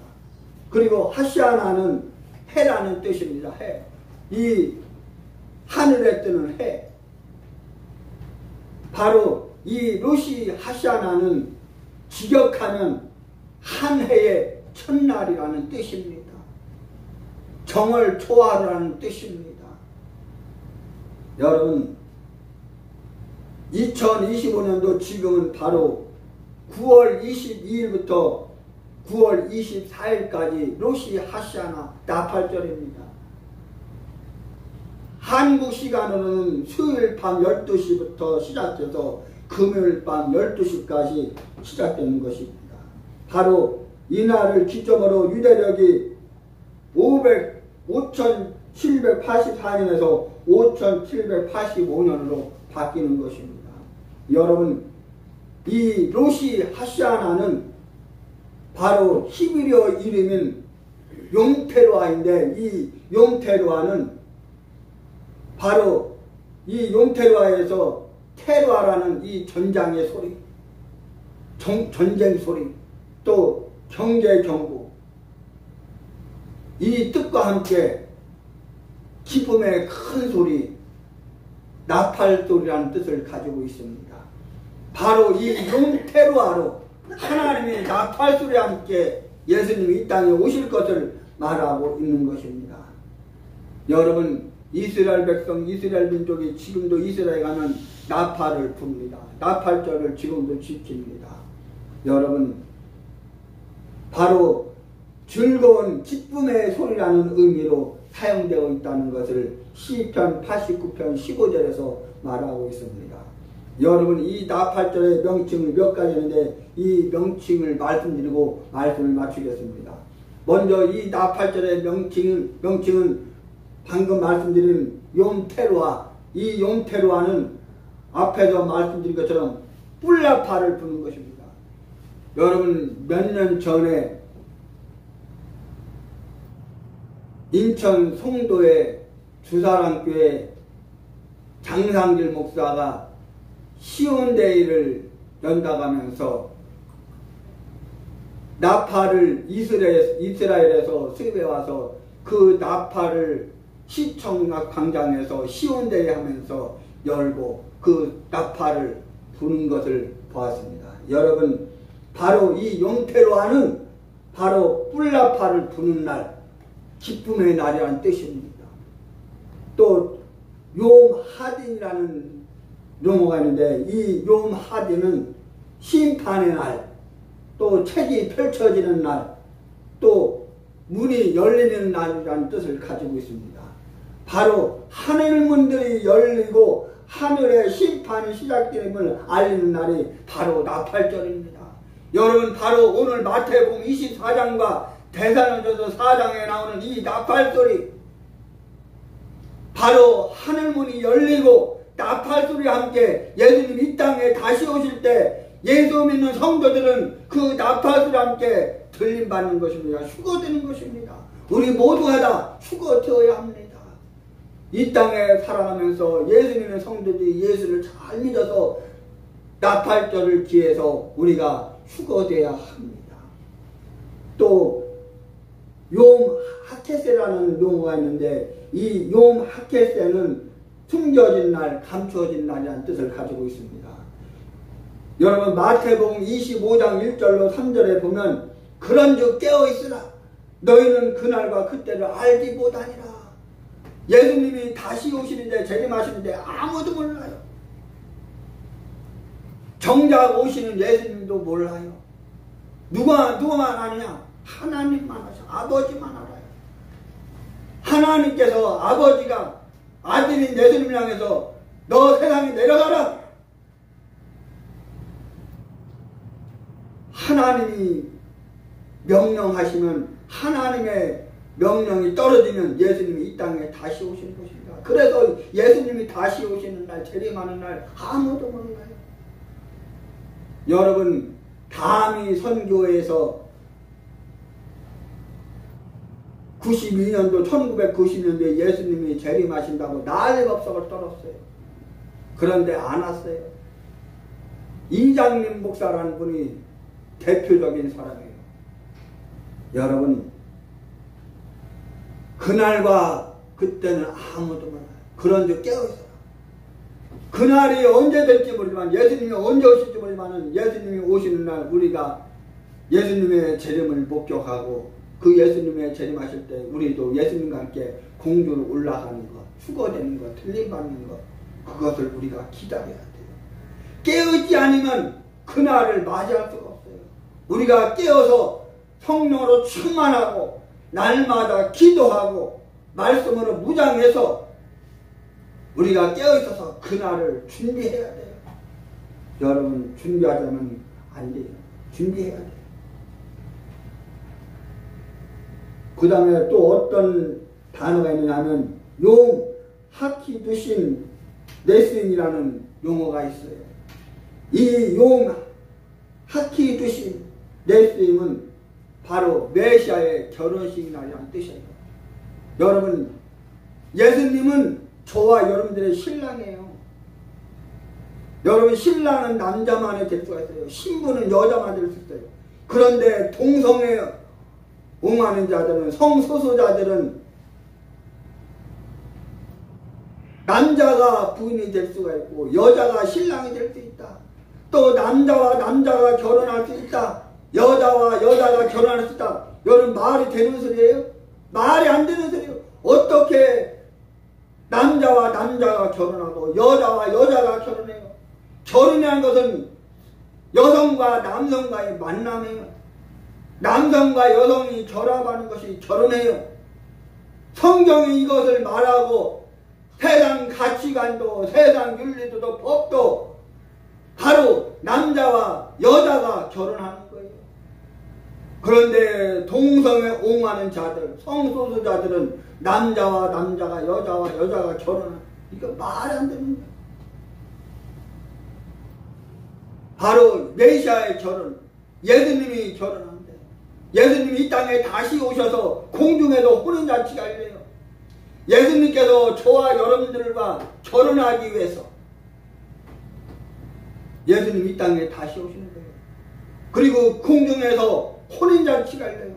그리고 하시아나는 해라는 뜻입니다. 해. 이 하늘에 뜨는 해. 바로 이 로시 하시아나는 직역하면 한 해의 첫날이라는 뜻입니다. 정월 초하루라는 뜻입니다. 여러분, 2025년도 지금은 바로 9월 22일부터 9월 24일까지 로시 하시아나 나팔절입니다. 한국 시간으로는 수요일 밤 12시부터 시작해서 금요일 밤 12시까지 시작되는 것입니다. 바로 이날을 기점으로 유대력이 5784년에서 5785년으로 바뀌는 것입니다. 여러분, 이 로시 하시아나는 바로 히브리어 이름인 용테루아인데, 이 용테루아는 바로 이 용테루아에서 테루아라는 이 전장의 소리, 전쟁 소리, 또 경제 정부, 이 뜻과 함께 기쁨의 큰 소리, 나팔 소리라는 뜻을 가지고 있습니다. 바로 이 용테루아로 하나님의 나팔 소리와 함께 예수님이 이 땅에 오실 것을 말하고 있는 것입니다. 여러분, 이스라엘 백성, 이스라엘 민족이 지금도 이스라엘에 가면 나팔을 붑니다. 나팔절을 지금도 지킵니다. 여러분, 바로 즐거운 기쁨의 소리라는 의미로 사용되어 있다는 것을 시편 89편 15절에서 말하고 있습니다. 여러분, 이 나팔절의 명칭을 몇 가지 있는데 이 명칭을 말씀드리고 말씀을 마치겠습니다. 먼저 이 나팔절의 명칭은 방금 말씀드린 용테루아, 이 용테루아는 앞에서 말씀드린 것처럼 뿔나팔을 부는 것입니다. 여러분, 몇 년 전에 인천 송도의 주사랑교회 장상길 목사가 시온데이를 연다가면서 나팔을 이스라엘에서 수입해 와서 그 나팔을 시청 광장에서 시온데이 하면서 열고 그 나팔을 부는 것을 보았습니다. 여러분, 바로 이 용테루아는 바로 뿔나팔을 부는 날, 기쁨의 날이라는 뜻입니다. 또 욤하딘이라는 용어가 있는데 이 욤하딘은 심판의 날, 또 책이 펼쳐지는 날, 또 문이 열리는 날이라는 뜻을 가지고 있습니다. 바로 하늘문들이 열리고 하늘의 심판이 시작됨을 알리는 날이 바로 나팔절입니다. 여러분, 바로 오늘 마태복음 24장과 데살로니가서 4장에 나오는 이 나팔소리, 바로 하늘문이 열리고 나팔소리와 함께 예수님이 이 땅에 다시 오실 때 예수 믿는 성도들은 그 나팔소리와 함께 들림받는 것입니다. 휴거되는 것입니다. 우리 모두가 다 휴거되어야 합니다. 이 땅에 살아가면서 예수님의 성도들이 예수를 잘 믿어서 나팔절을 기해서 우리가 휴거되어야 합니다. 또 욤하케세라는 용어가 있는데 이 욤하케세는 숨겨진 날, 감추어진 날이라는 뜻을 가지고 있습니다. 여러분, 마태복음 25장 1절로 3절에 보면 그런즉 깨어있으라 너희는 그날과 그때를 알지 못하니라. 예수님이 다시 오시는데, 재림하시는데 아무도 몰라요. 정작 오시는 예수님도 몰라요. 누가만 아느냐? 하나님만 아셔. 아버지만 알아요. 하나님께서, 아버지가 아들인 예수님을 향해서 너 세상에 내려가라. 하나님이 명령하시면, 하나님의 명령이 떨어지면 예수님이 이 땅에 다시 오시는 것입니다. 그래서 예수님이 다시 오시는 날, 재림하는 날 아무도 몰라요. 여러분, 다미 선교에서 1990년도에 예수님이 재림하신다고 난리법석을 떨었어요. 그런데 안 왔어요. 이장님 목사라는 분이 대표적인 사람이에요. 여러분, 그날과 그때는 아무도 몰라요. 그런 줄 깨어있어요. 그날이 언제 될지 모르지만, 예수님이 언제 오실지 모르지만, 예수님이 오시는 날 우리가 예수님의 재림을 목격하고, 그 예수님의 재림하실 때 우리도 예수님과 함께 공주로 올라가는 것, 휴거되는 것, 틀림받는 것, 그것을 우리가 기다려야 돼요. 깨어있지 않으면 그날을 맞이할 수가 없어요. 우리가 깨어서 성령으로 충만하고 날마다 기도하고 말씀으로 무장해서 우리가 깨어있어서 그날을 준비해야 돼요. 여러분, 준비하자면 안 돼요. 준비해야 돼요. 그 다음에 또 어떤 단어가 있느냐면 용 하키두신 네스인이라는 용어가 있어요. 이 용 하키두신 네스임은 바로 메시아의 결혼식 날이라는 뜻이에요. 여러분, 예수님은 저와 여러분들의 신랑이에요. 여러분, 신랑은 남자만이 될 수가 있어요. 신부는 여자만 될 수 있어요. 그런데 동성애 옹하는 자들은, 성소수자들은 남자가 부인이 될 수가 있고 여자가 신랑이 될 수 있다. 또 남자와 남자가 결혼할 수 있다. 여자와 여자가 결혼할 수 있다. 여러분, 말이 되는 소리예요? 말이 안 되는 소리예요. 어떻게 남자와 남자가 결혼하고 여자와 여자가 결혼해요? 결혼이라는 것은 여성과 남성과의 만남이에요. 남성과 여성이 결합하는 것이 결혼이에요. 성경이 이것을 말하고 세상 가치관도 세상 윤리도 법도 바로 남자와 여자가 결혼하는 거예요. 그런데 동성애 옹호하는 자들, 성소수자들은 남자와 남자가, 여자와 여자가 결혼하는, 이거 말이 안 되는 거예요. 바로 메시아의 결혼, 예수님이 결혼한대. 예수님이 이 땅에 다시 오셔서 공중에서 혼인잔치가 열려요. 예수님께서 저와 여러분들과 결혼하기 위해서 예수님이 이 땅에 다시 오시는 거예요. 그리고 공중에서 혼인잔치가 열려요.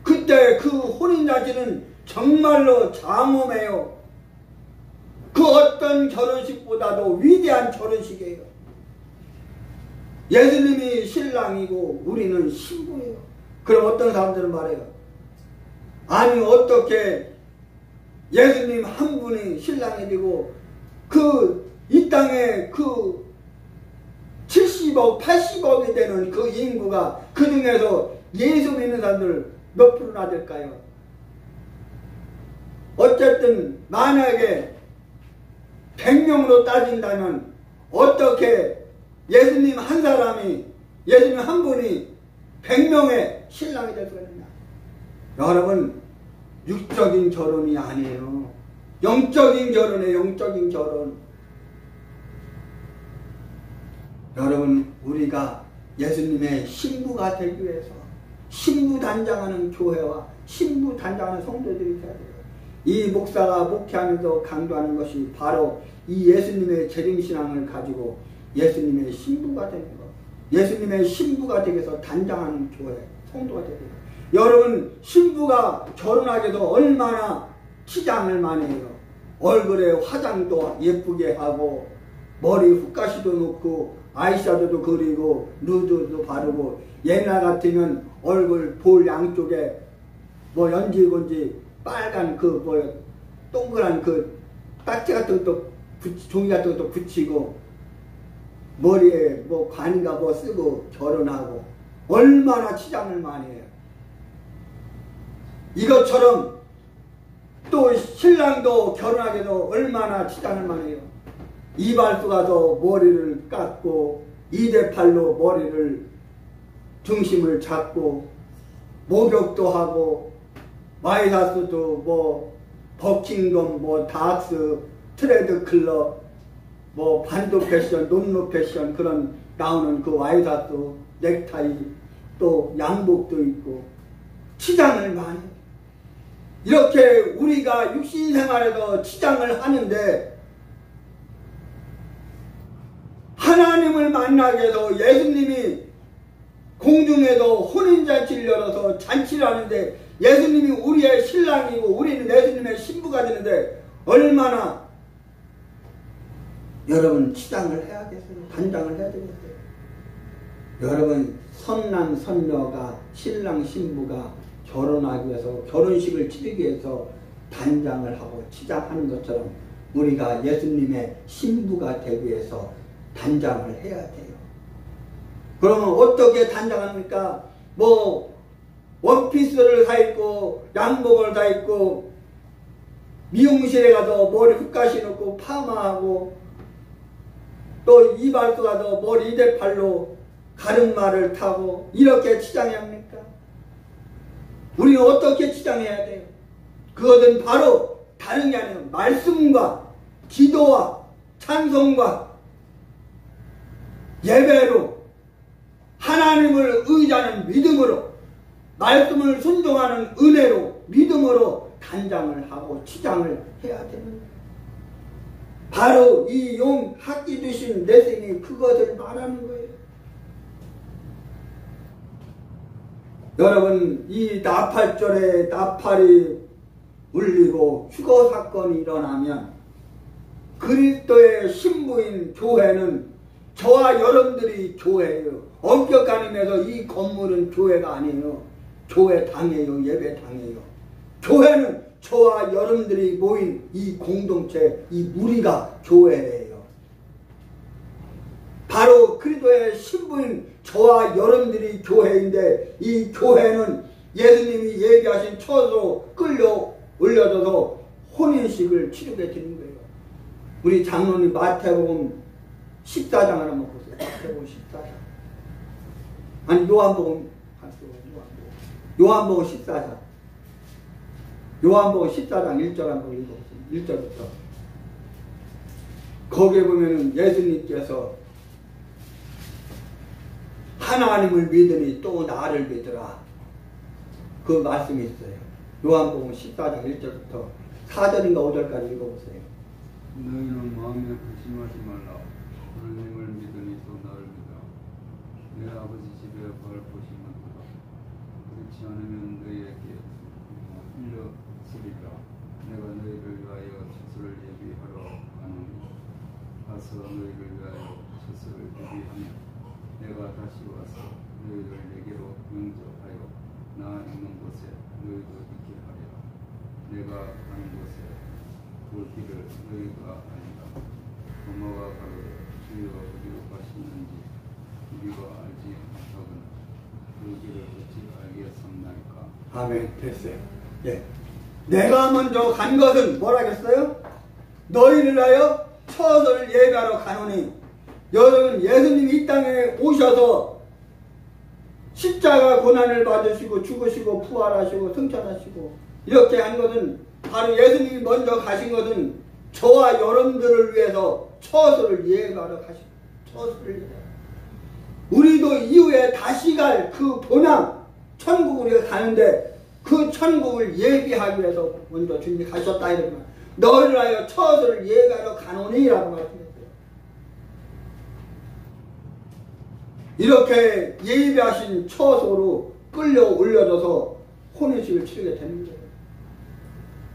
그때 그 혼인잔치는 정말로 장엄해요. 그 어떤 결혼식보다도 위대한 결혼식이에요. 예수님이 신랑이고 우리는 신부예요. 그럼 어떤 사람들은 말해요. 아니, 어떻게 예수님 한 분이 신랑이 되고 이 땅에 70억, 80억이 되는 그 인구가 그 중에서 예수 믿는 사람들 몇 프로나 될까요? 어쨌든 만약에 100명으로 따진다면 어떻게 예수님 한 사람이, 예수님 한 분이 100명의 신랑이 될 수가 있느냐? 여러분, 육적인 결혼이 아니에요. 영적인 결혼이에요. 영적인 결혼. 여러분, 우리가 예수님의 신부가 되기 위해서 신부 단장하는 교회와 신부 단장하는 성도들이 되어야 돼요. 이 목사가 목회하면서 강조하는 것이 바로 이 예수님의 재림신앙을 가지고 예수님의 신부가 되는 것, 예수님의 신부가 되기 위해서 단장하는 교회, 성도가 되는 것. 여러분, 신부가 결혼하기 위해서 얼마나 치장을 많이 해요. 얼굴에 화장도 예쁘게 하고 머리 훅가시도 놓고 아이샤도도 그리고 누드도 바르고, 옛날 같으면 얼굴 볼 양쪽에 뭐 연지곤지 빨간 동그란 딱지 같은 것도 종이 같은 것도 붙이고 머리에 뭐 관인가 뭐 쓰고 결혼하고 얼마나 치장을 많이 해요. 이것처럼 또 신랑도 결혼하기도 얼마나 치장을 많이 해요. 이발소 가서 머리를 깎고 이대팔로 머리를 중심을 잡고 목욕도 하고 와이사스도 뭐 버킹엄 뭐 닥스 트레드 클럽 뭐 반도 패션 논노 패션 그런 나오는 그 와이사스 넥타이 또 양복도 있고 치장을 많이 해요. 이렇게 우리가 육신생활에서 치장을 하는데 하나님을 만나게 해서 예수님이 공중에도 혼인잔치를 열어서 잔치를 하는데 예수님이 우리의 신랑이고 우리는 예수님의 신부가 되는데 얼마나 여러분 치장을 해야겠어요. 단장을 해야 되겠어요. 여러분 선남 선녀가 신랑 신부가 결혼하기 위해서 결혼식을 치르기 위해서 단장을 하고 치장하는 것처럼 우리가 예수님의 신부가 되기 위해서 단장을 해야 돼요. 그러면 어떻게 단장합니까? 뭐 원피스를 사 입고 양복을 사 입고 미용실에 가서 머리 훅가시 놓고 파마하고 또 이발소 가서 머리 이대팔로 가르마를 타고 이렇게 치장해야 합니까? 우리는 어떻게 치장해야 돼요? 그것은 바로 다른 게 아니에요. 말씀과 기도와 찬송과 예배로 하나님을 의지하는 믿음으로 말씀을 순종하는 은혜로 믿음으로 단장을 하고 치장을 해야 되는 거예요. 바로 이 용 학기 주신 내생이 그것을 말하는 거예요. 여러분 이 나팔절에 나팔이 울리고 휴거 사건이 일어나면 그리스도의 신부인 교회는 저와 여러분들이 교회예요. 엄격한 의미에서 이 건물은 교회가 아니에요. 교회당이에요. 예배당이에요. 교회는 저와 여러분들이 모인 이 공동체, 이 무리가 교회예요. 바로 그리스도의 신부인 저와 여러분들이 교회인데 이 교회는 예수님이 예비하신 처소로 끌려 올려져서 혼인식을 치르게 되는 거예요. 우리 장로님 마태복음 14장 하나만 보세요. 마태복음 14장. 아니 요한복음 요한복음 14장. 요한복음 14장 1절 한번 읽어보세요. 1절부터. 거기에 보면은 예수님께서 하나님을 믿으니 또 나를 믿으라. 그 말씀이 있어요. 요한복음 14장 1절부터 4절인가 5절까지 읽어보세요. 너희는 마음에 근심하지 말라. 하나님을 믿으니 또 나를 믿으라. 내 아버지 집에 갈 곳이 많도다. 그렇지 않으면 너희에게 일렀으리라. 내가 너희를 위하여 처소를 예비하러 가노니 가서 너희를 위하여 처소를 예비하면 내가 다시 와서 너희를 내게로 영접하여 나 있는 곳에 너희도 있게 하리라. 내가 가는 곳에 올 길을 너희가 아니라. 도마가 가로되 주여 어디로 가시는지 우리가 알지 못하거나 그 길을 어찌 알겠습니까? 아멘. 됐어요. 예. 내가 먼저 간 것은 뭐라겠어요? 너희를 위하여 처소를 예배하러 가노니. 여러분 예수님이 이 땅에 오셔서 십자가 고난을 받으시고 죽으시고 부활하시고 승천하시고 이렇게 한 것은 바로 예수님이 먼저 가신 것은 저와 여러분들을 위해서 처소를 예배하러 가신 처소를 예배하러. 우리도 이후에 다시 갈 그 본향 천국으로 가는데 그 천국을 예비하기 위해서 먼저 주님이 가셨다 이런 말. 너희를 하여 처소를 예배하러 가노니라고 말씀했어요. 이렇게 예배하신 처소로 끌려 올려져서 혼인식을 치르게 되는 거예요.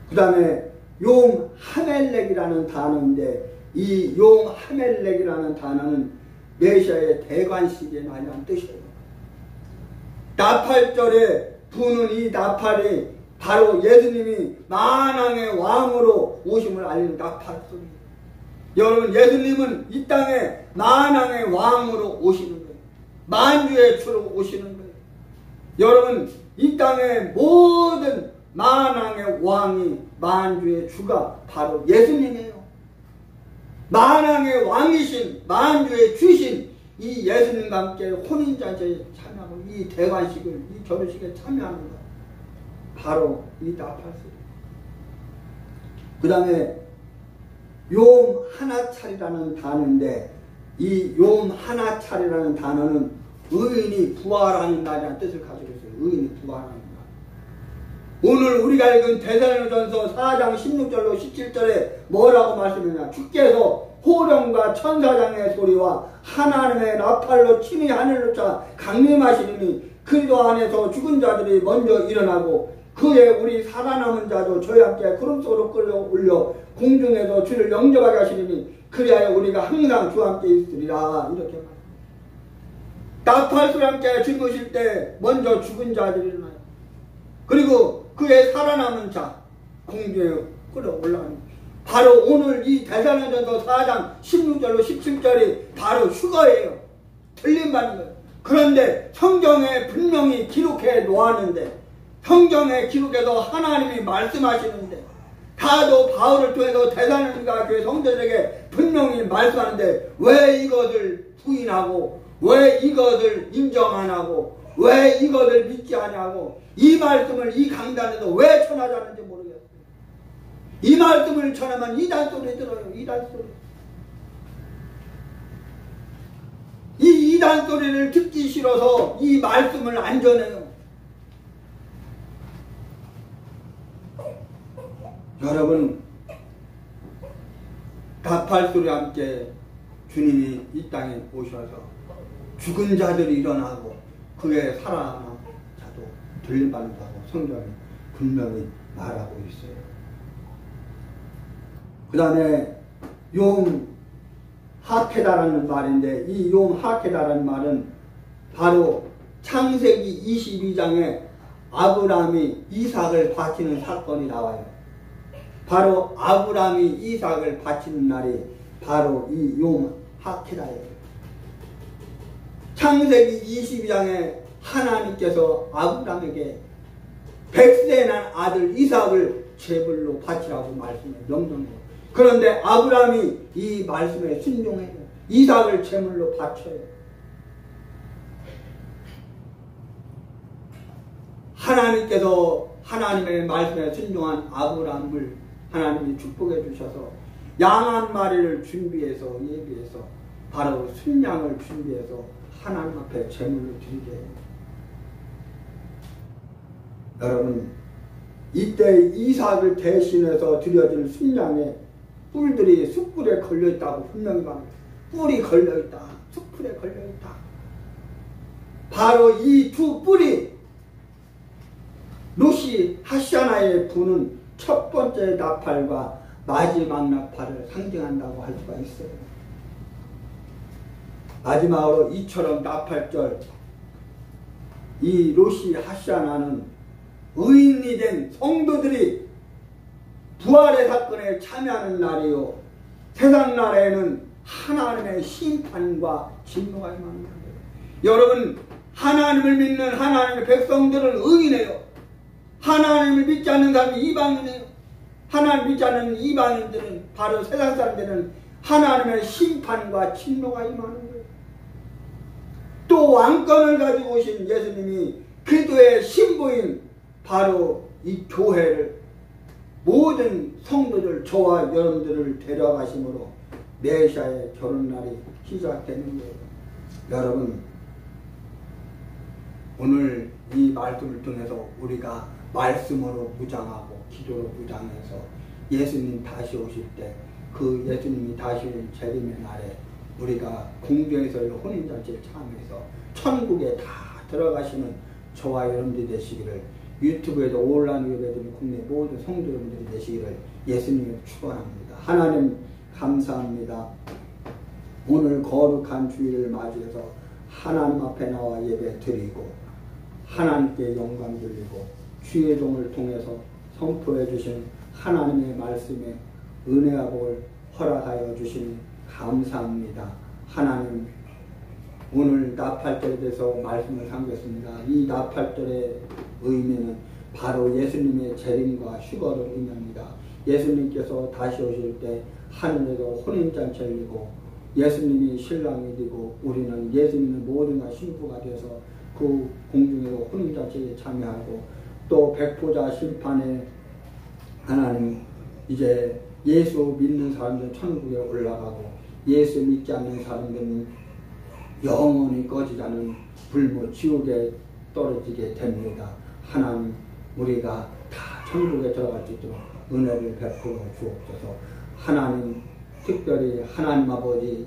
그 다음에 용 하멜렉이라는 단어인데 이 용 하멜렉이라는 단어는 메시아의 대관식에 관한 뜻이에요. 나팔절에 부는 이 나팔이 바로 예수님이 만왕의 왕으로 오심을 알리는 나팔 소리예요. 여러분 예수님은 이 땅에 만왕의 왕으로 오시는 거예요. 만주의 주로 오시는 거예요. 여러분 이 땅의 모든 만왕의 왕이 만주의 주가 바로 예수님이에요. 만왕의 왕이신 만주의 주신 이 예수님과 함께 혼인잔치에 참여하고 이 대관식을 이 결혼식에 참여하는 것 바로 이 나팔소리. 그 다음에 용 하나찰이라는 단어인데 이 용 하나찰이라는 단어는 의인이 부활하는 날이라는 뜻을 가지고 있어요. 의인이 부활하는 날. 오늘 우리가 읽은 데살로니가전서 4장 16절로 17절에 뭐라고 말씀했냐. 주께서 호령과 천사장의 소리와 하나님의 나팔로 친히 하늘로 차 강림하시니 그리스도 안에서 죽은 자들이 먼저 일어나고 그에 우리 살아남은 자도 저희 함께 구름 속으로 끌어올려 공중에서 주를 영접하게 하시리니 그리하여 우리가 항상 주와 함께 있으리라. 이렇게 말합니다. 나팔소리 함께 죽으실 때 먼저 죽은 자들이 일어나요. 그리고 그의 살아남은 자 공중에 끌어올라가는 바로 오늘 이 데살로니가전서 4장 16절로 17절이 바로 휴거예요. 틀림받는 거예요. 그런데 성경에 분명히 기록해 놓았는데 성경에 기록해서 하나님이 말씀하시는데 다도 바울을 통해서 데살로니가 교회 성도들에게 분명히 말씀하는데 왜 이것을 부인하고 왜 이것을 인정 안 하고 왜 이것을 믿지 않냐고 이 말씀을 이 강단에서 왜 전하지 않는지 모르겠어요. 이 말씀을 전하면 이단소리 들어요. 이단소리. 이 이단소리를 듣기 싫어서 이 말씀을 안 전해요. 여러분 나팔소리와 함께 주님이 이 땅에 오셔서 죽은 자들이 일어나고 그의 살아남은 자도 들림받는다고 성경이 분명히 말하고 있어요. 그 다음에 용 하케다라는 말인데 이 용 하케다라는 말은 바로 창세기 22장에 아브라함이 이삭을 바치는 사건이 나와요. 바로 아브라함이 이삭을 바치는 날이 바로 이 용 하케다예요. 창세기 22장에 하나님께서 아브라함에게 100세 난 아들 이삭을 제물로 바치라고 말씀해 명령해요. 그런데 아브라함이 이 말씀에 순종해요. 이삭을 제물로 바쳐요. 하나님께서 하나님의 말씀에 순종한 아브라함을 하나님이 축복해 주셔서 양 한 마리를 준비해서 예비해서 바로 순양을 준비해서 하나님 앞에 제물로 드리게 해요. 여러분 이때 이삭을 대신해서 드려질 순양에 뿔들이 숯불에 걸려있다고 분명히 말합니다. 뿔이 걸려있다. 숯불에 걸려있다. 바로 이 두 뿔이 로시 하샤나의 부는 첫 번째 나팔과 마지막 나팔을 상징한다고 할 수가 있어요. 마지막으로 이처럼 나팔절 이 로시 하샤나는 의인이 된 성도들이 부활의 사건에 참여하는 날이요. 세상 나라에는 하나님의 심판과 진노가 임하는 날이에요. 여러분 하나님을 믿는 하나님의 백성들은 의인이에요. 하나님을 믿지 않는 사람이 이방인이에요. 하나님을 믿지 않는 이방인들은 바로 세상 사람들은 하나님의 심판과 진노가 임하는 거예요. 또 왕권을 가지고 오신 예수님이 그리스도의 신부인 바로 이 교회를 모든 성도들 저와 여러분들을 데려가심으로 메시아의 결혼날이 시작되는 거예요. 여러분 오늘 이 말씀을 통해서 우리가 말씀으로 무장하고 기도로 무장해서 예수님 다시 오실 때 그 예수님이 다시 오는 재림의 날에 우리가 공중에서의 혼인잔치에 참여해서 천국에 다 들어가시는 저와 여러분들이 되시기를 유튜브에도 온라인 예배드리는 국내 모든 성도 여러분들이 되시기를 예수님을 축원합니다. 하나님 감사합니다. 오늘 거룩한 주일을 맞이해서 하나님 앞에 나와 예배 드리고 하나님께 영광 돌리고 주의 종을 통해서 선포해 주신 하나님의 말씀에 은혜와 복을 허락하여 주시니 감사합니다. 하나님 오늘 나팔절에 대해서 말씀을 삼겠습니다. 이 나팔절의 의미는 바로 예수님의 재림과 휴거를 의미합니다. 예수님께서 다시 오실 때 하늘에서 혼인잔치를 열리고 예수님이 신랑이 되고 우리는 예수님의 모든가 신부가 되어서 그 공중에서 혼인잔치에 참여하고 또 백보자 심판에 하나님 이제 예수 믿는 사람들은 천국에 올라가고 예수 믿지 않는 사람들은 영원히 꺼지지 않은 불모 지옥에 떨어지게 됩니다. 하나님 우리가 다 천국에 들어갈 수 있도록 은혜를 베풀어 주옵소서. 하나님 특별히 하나님 아버지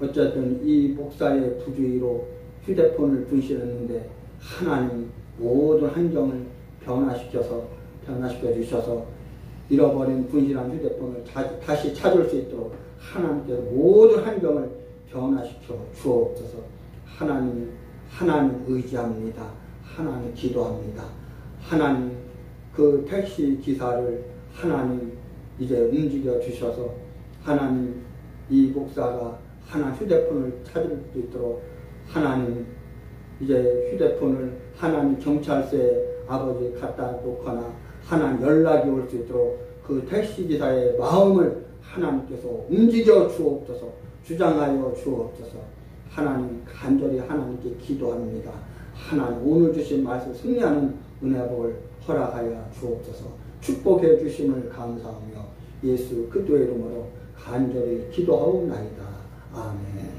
어쨌든 이 목사의 부주의로 휴대폰을 분실했는데 하나님 모든 환경을 변화시켜 주셔서 잃어버린 분실한 휴대폰을 다시 찾을 수 있도록 하나님께서 모든 환경을 변화시켜 주옵소서. 하나님 의지합니다. 하나님 기도합니다. 하나님 그 택시 기사를 하나님 이제 움직여 주셔서 하나님 이 목사가 하나 휴대폰을 찾을 수 있도록 하나님 이제 휴대폰을 하나님 경찰서에 아버지 갖다 놓거나 하나님 연락이 올 수 있도록 그 택시기사의 마음을 하나님께서 움직여 주옵소서. 주장하여 주옵소서. 하나님 간절히 하나님께 기도합니다. 하나님 오늘 주신 말씀 승리하는 은혜복을 허락하여 주옵소서. 축복해 주심을 감사하며 예수 그리스도의 이름으로 간절히 기도하옵나이다. 아멘.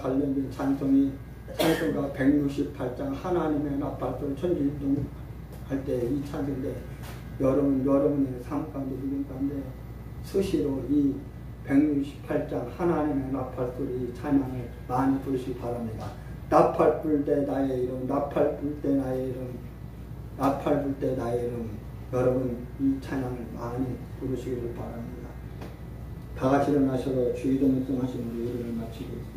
관련된 찬송가 168장 하나님의 나팔소리 천지운동 할 때 이 찬송인데 여러분의 삶 가운데 믿음 가운데 수시로 이 168장 하나님의 나팔소리 찬양을 많이 부르시기 바랍니다. 나팔 불 때 나의 이름, 나팔 불 때 나의 이름, 나팔 불 때 나의 이름. 여러분 이 찬양을 많이 부르시기를 바랍니다. 다 같이 일어나셔서 주의동 승하신 우리 예배를 마치겠습니다.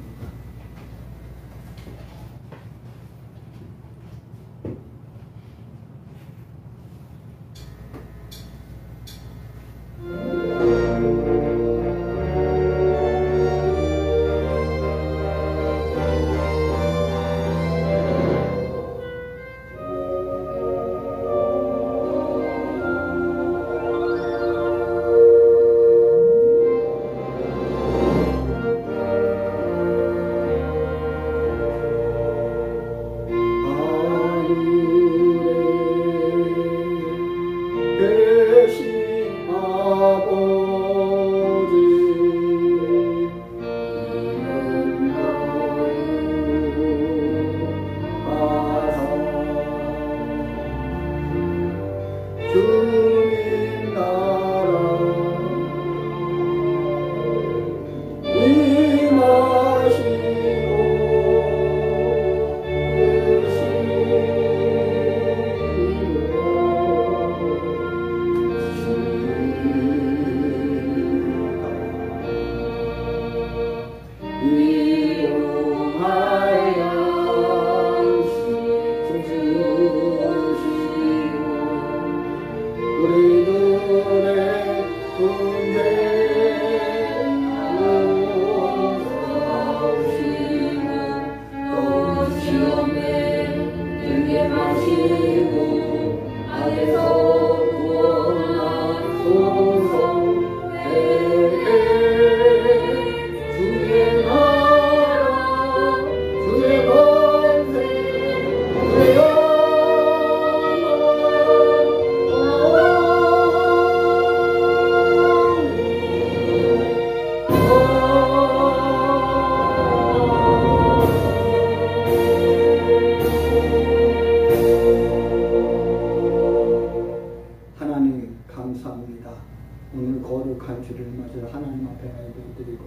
오늘 거룩한 주를 맞아 하나님 앞에 예배드리고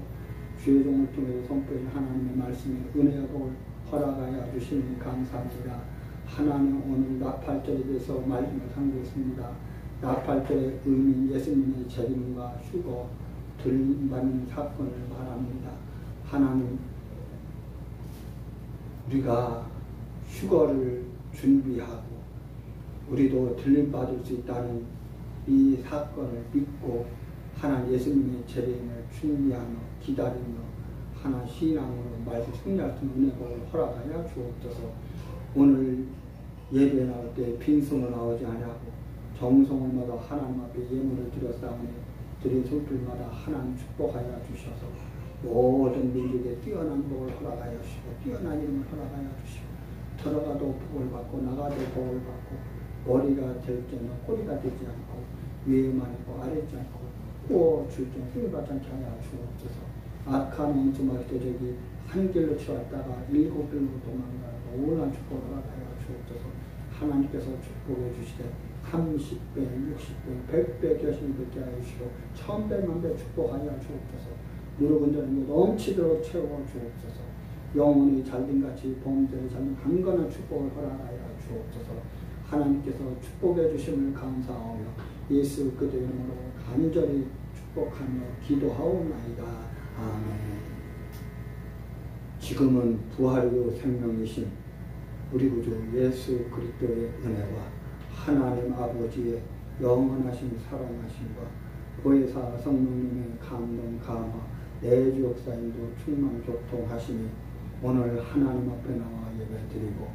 주의 종을 통해서 선포하신 하나님의 말씀에 은혜와 복을 허락하여 주시니 감사합니다. 하나님 오늘 나팔절에 대해서 말씀을 상고했습니다. 나팔절의 의미 예수님의 재림과 휴거 들림받는 사건을 말합니다. 하나님 우리가 휴거를 준비하고 우리도 들림받을 수 있다는 이 사건을 믿고 하나님 예수님의 재림을 준비하며 기다리며 하나님 신앙으로 말씀 승리할 수 있는 은혜를 허락하여 주옵소서. 오늘 예배 나올 때 빈손으로 나오지 아니하고 정성을 마다 하나님 앞에 예물을 드렸사오니 드린 손길마다 하나님 축복하여 주셔서 모든 민족에 뛰어난 복을 허락하여 주시고 뛰어난 이름을 허락하여 주시고 들어가도 복을 받고 나가도 복을 받고 머리가 될 때는 꼬리가 되지 않고 위에만 있고 아래지 않고 꼬줄 때는 힘받지 않게 하여 주옵소서. 악한 원수마귀 저기 한 길로 치웠다가 7길로 도망가고 온갖 축복을 허락하여 주옵소서. 하나님께서 축복해 주시되 30배, 60배, 100배 결실을 뵙게 하여 주시고 1000배, 1000배 축복하여 주옵소서. 무릎은 저는 넘치도록 채워 주옵소서. 영혼이 잘된같이 범죄에 잘된 강건한 축복을 허락하여 주옵소서. 하나님께서 축복해 주심을 감사하며 예수 그리스도의 이름으로 간절히 축복하며 기도하옵나이다. 아멘. 지금은 부활이요 생명이신 우리 구주 예수 그리스도의 은혜와 하나님 아버지의 영원하신 사랑하심과 보혜사 성령님의 감동 감화 내주 역사인도 충만 교통하시니 오늘 하나님 앞에 나와 예배드리고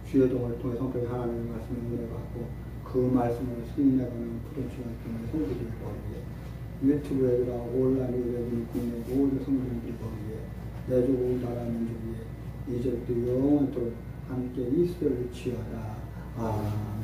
주의 종을 통해 성격의 하나님의 말씀을 은혜받고 그 말씀을 승리하는 푸른 시간을 통해 성도들과 위해 유튜브에 들어 온라인 예배를 국내 모든 성도들과 위해 내주고 나라 민족 위해 이제부터 영원토록 함께 있을지어다. 아멘.